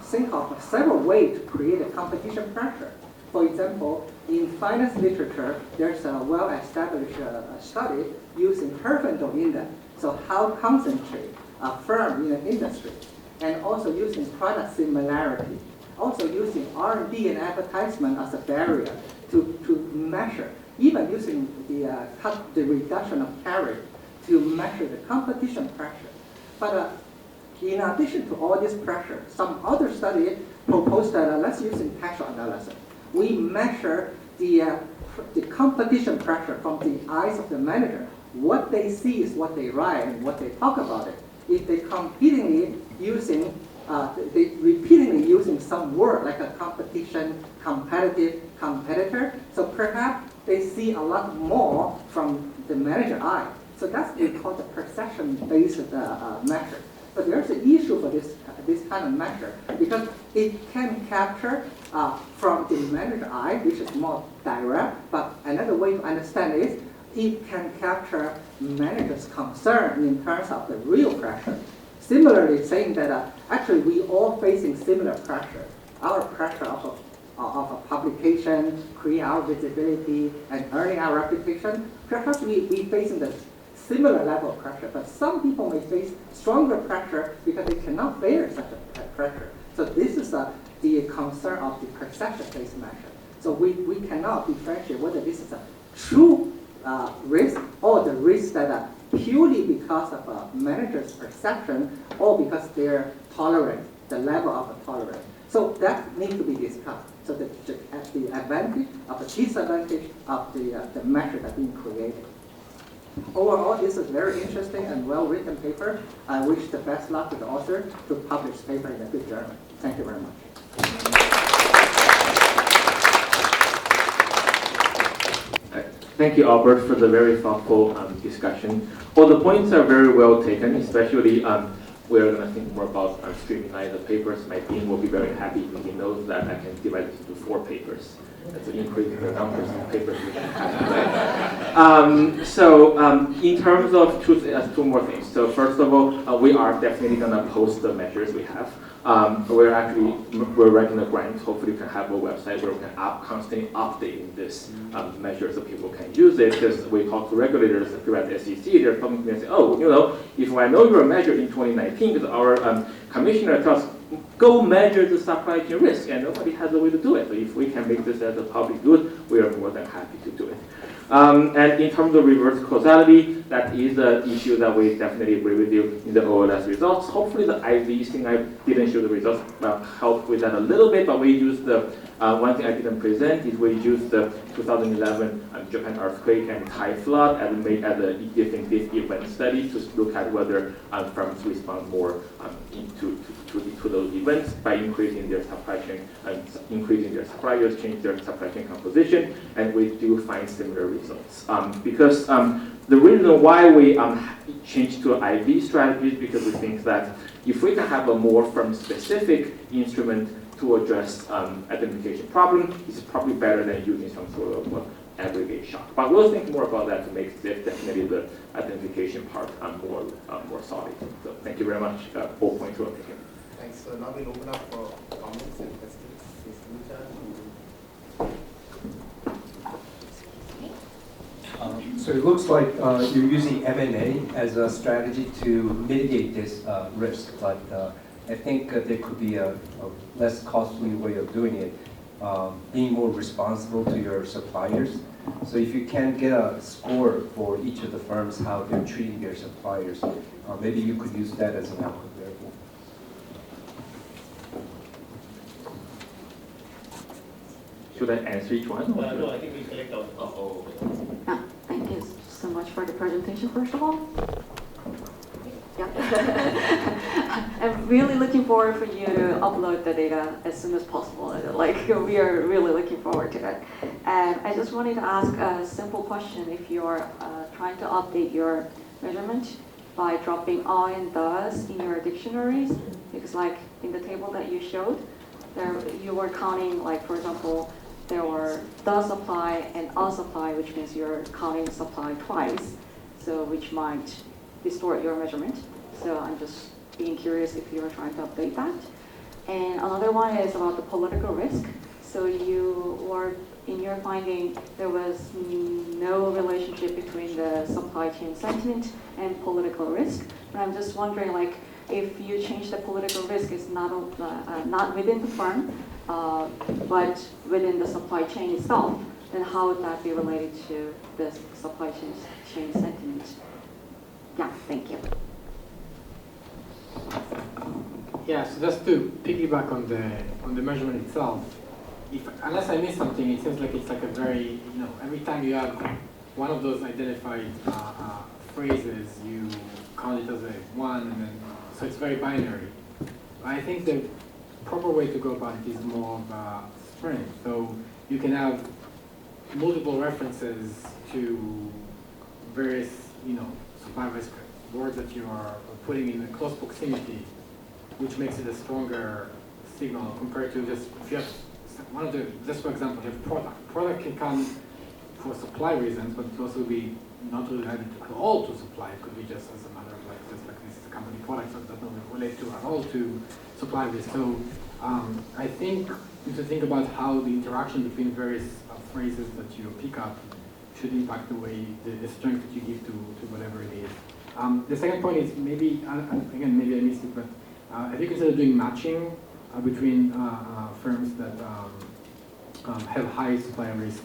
think of several ways to create a competition pressure. For example, in finance literature, there's a well-established study using Herfindahl index. So how concentrate a firm in an industry, and also using product similarity, also using R&D and advertisement as a barrier to measure, even using the reduction of tariff to measure the competition pressure. But in addition to all this pressure, some other study proposed that let's use contextual analysis. We measure the competition pressure from the eyes of the manager. What they see is what they write and what they talk about it. If they repeatedly using some word like a competition, competitive, competitor, so perhaps they see a lot more from the manager eye. So that's what we call the perception-based measure. But there's an issue for this kind of measure because it can capture from the manager eye, which is more direct. But another way to understand is it can capture manager's concern in terms of the real pressure. Similarly, saying that actually we all facing similar pressure. Our pressure of a publication, create our visibility, and earning our reputation. Perhaps we facing the similar level of pressure, but some people may face stronger pressure because they cannot bear such a pressure. So this is the concern of the perception-based measure. So we cannot differentiate whether this is a true risk or the risk that are purely because of a manager's perception or because they're tolerant, the level of a tolerance. So that needs to be discussed. So the advantage of the disadvantage of the measure that's being created. Overall, this is a very interesting and well-written paper. I wish the best luck to the author to publish the paper in a good journal. Thank you very much. Thank you, Albert, for the very thoughtful discussion. All the points are very well taken, especially we're going to think more about streamlining the papers. My dean will be very happy if he knows that I can divide it into 4 papers. That's an increase in the numbers of papers we can have. So in terms of two more things. So first of all, we are definitely going to post the measures we have. We're writing a grant. Hopefully we can have a website where we can constantly updating this measure so people can use it. Because we talk to regulators here at the SEC, they're coming to me and say, oh, if I know your measure in 2019, because our commissioner tells us, go measure the supply chain risk, and nobody has a way to do it. So if we can make this as a public good, we are more than happy to do it. And in terms of reverse causality, that is an issue that we definitely agree with you in the OLS results. Hopefully the IV thing I didn't show the results helped with that a little bit, but we used the one thing I didn't present is we used the 2011 Japan earthquake and Thai flood as a definitive event study to look at whether firms respond more to those events by increasing their supply chain and increasing their suppliers, change their supply chain composition, and we do find similar results. Because the reason why we changed to IV strategies because we think that if we can have a more firm-specific instrument to address identification problem, it's probably better than using some sort of aggregate shock. But we'll think more about that to make definitely the identification part more solid. So thank you very much. 4.2 taken. Thanks. So now we'll open up for comments and questions. So it looks like you're using M&A as a strategy to mitigate this risk, but I think there could be a less costly way of doing it. being more responsible to your suppliers. So if you can get a score for each of the firms, how they're treating their suppliers, maybe you could use that as an output variable. Should I answer each one? No, I think we collect all. Oh, okay. Thank you so much for the presentation, first of all. Yeah. I'm really looking forward for you to upload the data as soon as possible. Like, we are really looking forward to it. And I just wanted to ask a simple question. If you're trying to update your measurement by dropping all and does in your dictionaries, because like in the table that you showed, there you were counting, like, for example, there were the supply and a supply, which means you're counting supply twice, so which might distort your measurement. So I'm just being curious if you're trying to update that. And another one is about the political risk. So you were, in your finding, there was no relationship between the supply chain sentiment and political risk. But I'm just wondering, like, if you change the political risk, it's not within the firm, but within the supply chain itself, then how would that be related to the supply chain sentiment? Yeah, thank you. Yeah, so just to piggyback on the measurement itself, unless I miss something, it seems like it's like a very, every time you have one of those identified phrases, you count it as a one, and then so it's very binary. I think the proper way to go about it is more of a string. So you can have multiple references to various, supply risk words that you are putting in a close proximity, which makes it a stronger signal compared to just, if you have one of the, just for example, you have product. Product can come for supply reasons, but it also be not related at all to supply. It could be just as a matter of like, just like this is a company product, so it doesn't relate to at all to supply risk. So I think you should think about how the interaction between various phrases that you pick up should impact the way, the strength that you give to whatever it is. The second point is maybe, again, maybe I missed it, but have you considered doing matching between firms that have high supplier risk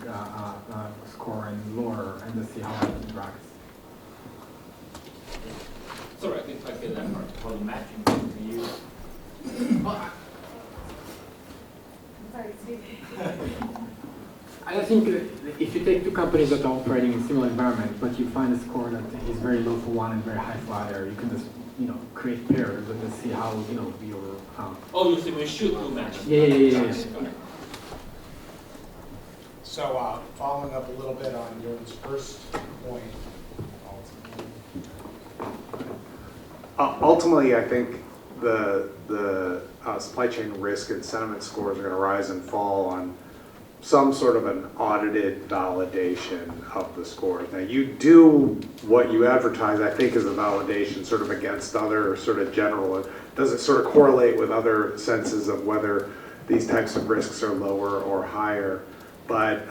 score and lower, and let's see how that interacts? Sorry, I think I get that part. For the matching to you. Sorry, excuse me. I think if you take two companies that are operating in similar environment, but you find a score that is very low for one and very high for other, you can just create pairs and just see how your. Oh, you think we should do matching? Yeah. So following up a little bit on Jordan's first point, ultimately I think the supply chain risk and sentiment scores are going to rise and fall on some sort of an audited validation of the scores. Now you do what you advertise, I think, as a validation sort of against other sort of general, does it sort of correlate with other senses of whether these types of risks are lower or higher? But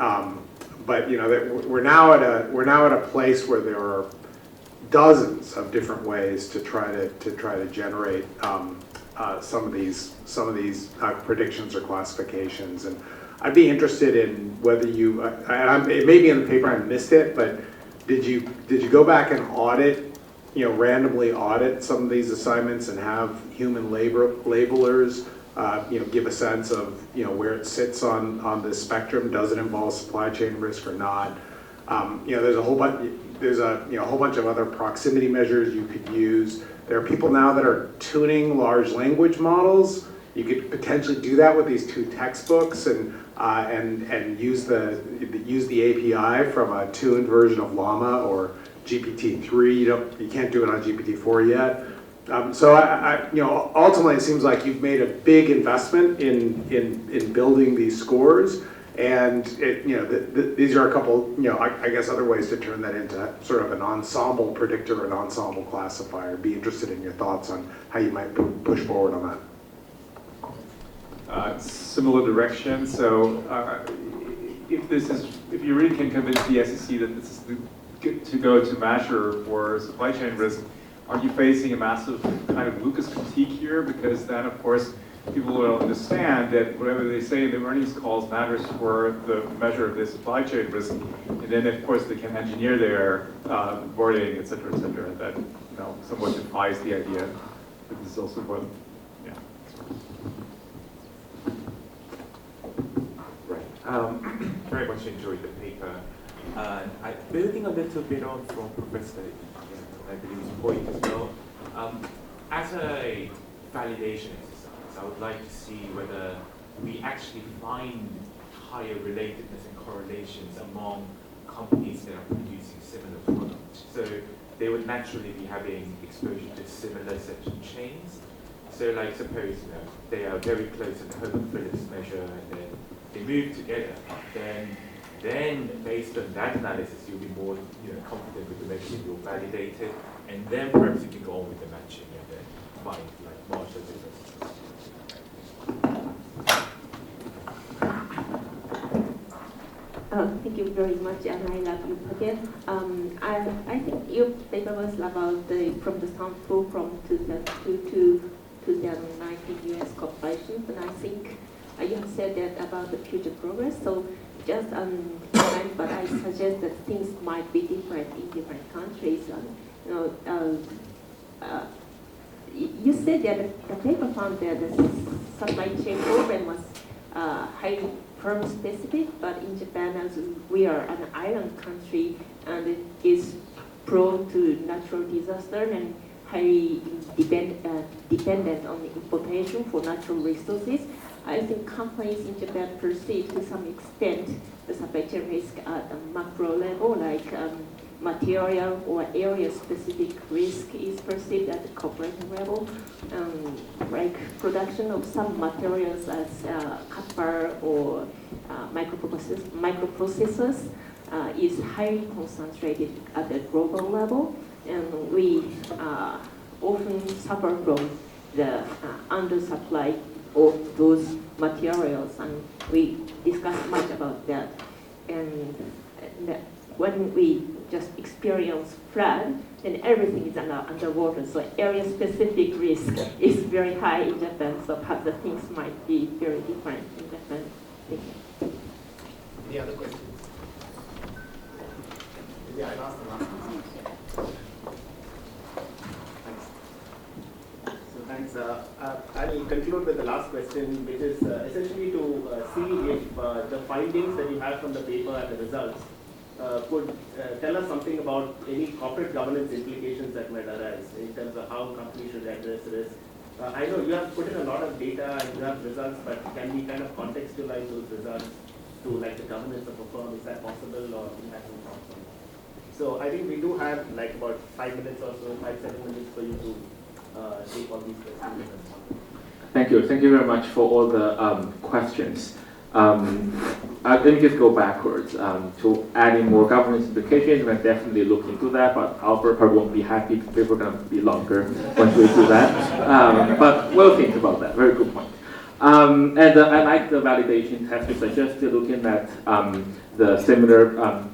we're now at a place where there are dozens of different ways to try to generate some of these predictions or classifications. And I'd be interested in whether you, it may be in the paper, I missed it, but did you go back and audit, randomly audit some of these assignments and have human labelers, give a sense of, where it sits on the spectrum? Does it involve supply chain risk or not? There's a whole bunch of other proximity measures you could use. There are people now that are tuning large language models. You could potentially do that with these two textbooks and use the API from a tuned version of Llama or GPT-3. You can't do it on GPT-4 yet. So ultimately, it seems like you've made a big investment in building these scores, and these are a couple, I guess, other ways to turn that into sort of an ensemble predictor, an ensemble classifier. Be interested in your thoughts on how you might push forward on that. Similar direction. So if you really can convince the SEC that this is to go to measure for supply chain risk, are you facing a massive kind of Lucas critique here? Because then, of course, people will understand that whatever they say in the earnings calls matters for the measure of their supply chain risk. And then, of course, they can engineer their wording, et cetera, that somewhat defies the idea. But this is also what, yeah. Right. Very much enjoyed the paper. Building a little bit on from Professor, I believe's point as well. As a validation exercise, I would like to see whether we actually find higher relatedness and correlations among companies that are producing similar products. So they would naturally be having exposure to similar section chains. So like suppose they are very close at the Home Phillips measure and then they move together, then based on that analysis you'll be more confident with the measure that you'll validate it, and then perhaps you can go on with the matching and then find like marginal differences. Thank you very much, and I love you again. I think your paper was about from the sample from 2002 to 2019 US corporations, and I think you have said that about the future progress. So just but I suggest that things might be different in different countries. You said that the paper found that the supply chain program was highly firm specific, but in Japan, as we are an island country and it is prone to natural disaster and highly dependent on the importation for natural resources, I think companies in Japan perceive to some extent the supply chain risk at a macro level, like material or area-specific risk is perceived at the corporate level, like production of some materials as copper or microprocessors is highly concentrated at the global level, and we often suffer from the undersupply of those materials, and we discuss much about that. And when we just experience flood, then everything is underwater. So area-specific risk is very high in Japan. So perhaps the things might be very different in Japan. Thank you. Any other questions? Yeah, I'll ask the last one. Thanks. I'll conclude with the last question, which is essentially to see if the findings that you have from the paper and the results could tell us something about any corporate governance implications that might arise in terms of how companies should address risk. I know you have put in a lot of data and you have results, but can we kind of contextualize those results to like the governance of a firm? Is that possible, or do you have some thoughts on that? So I think we do have like about 5 minutes or so, 5-7 minutes for you to take all these questions. Thank you. Thank you very much for all the questions. Let me just go backwards. To adding more governance implications, we're definitely looking into that, but Albert probably won't be happy if we're going to be longer once we do that. But we'll think about that. Very good point. And I like the validation test you suggested, looking at the similar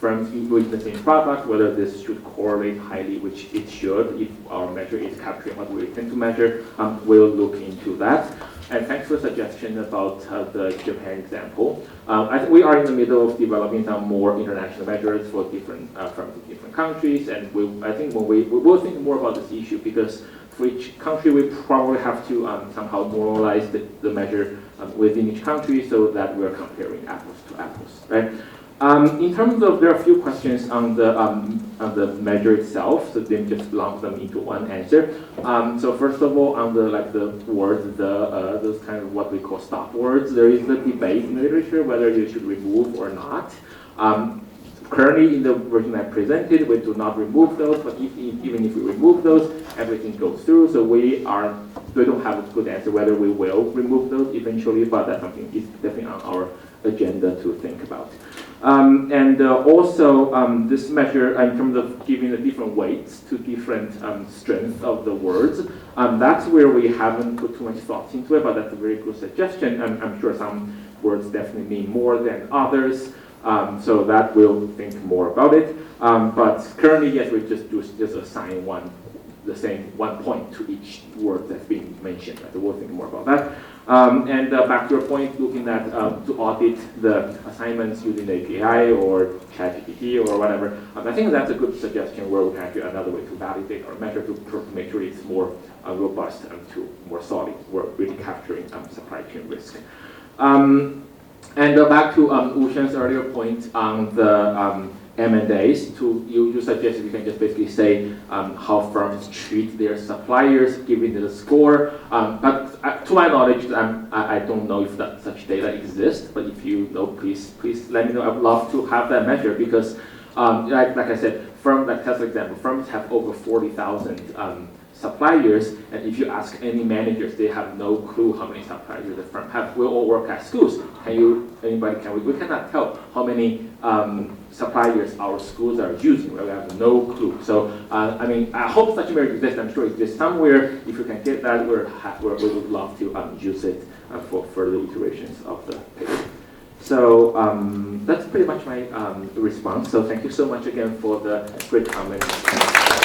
firms with the same product, whether this should correlate highly, which it should, if our measure is capturing what we intend to measure. We'll look into that. And thanks for the suggestion about the Japan example. I think we are in the middle of developing some more international measures for different firms in different countries, and I think when we will think more about this issue, because for each country we probably have to somehow normalize the measure within each country so that we're comparing apples to apples, right? In terms of, there are a few questions on the measure itself, so then just lump them into one answer. So first of all, on the words, those kind of what we call stop words, there is a debate in the literature whether you should remove or not. Currently, in the version I presented, we do not remove those, but even if we remove those, everything goes through. So we don't have a good answer whether we will remove those eventually, but that's something is definitely on our agenda to think about. Also, this measure, in terms of giving the different weights to different strengths of the words, that's where we haven't put too much thought into it, but that's a very good suggestion. I'm sure some words definitely mean more than others, so that we'll think more about it. But currently, yes, we just assign one the same 1 point to each word that's being mentioned. Right? So we'll think more about that. And back to your point, looking at to audit the assignments using API or ChatGPT or whatever, I think that's a good suggestion where we can actually another way to validate our measure to make sure it's more robust and to more solid. We're really capturing supply chain risk. And back to Ushan's earlier point on the M&As, you suggested you can just basically say how firms treat their suppliers, giving it a score. But to my knowledge, I don't know if such data exists. But if you know, please let me know. I would love to have that measure because, like I said, like Tesla example, firms have over 40,000 suppliers, and if you ask any managers, they have no clue how many suppliers the firm have. We all work at schools. We cannot tell how many suppliers our schools are using. We have no clue. So, I hope such a measure exists. I'm sure it exists somewhere. If you can get that, we would love to use it for further iterations of the paper. So that's pretty much my response. So thank you so much again for the great comments.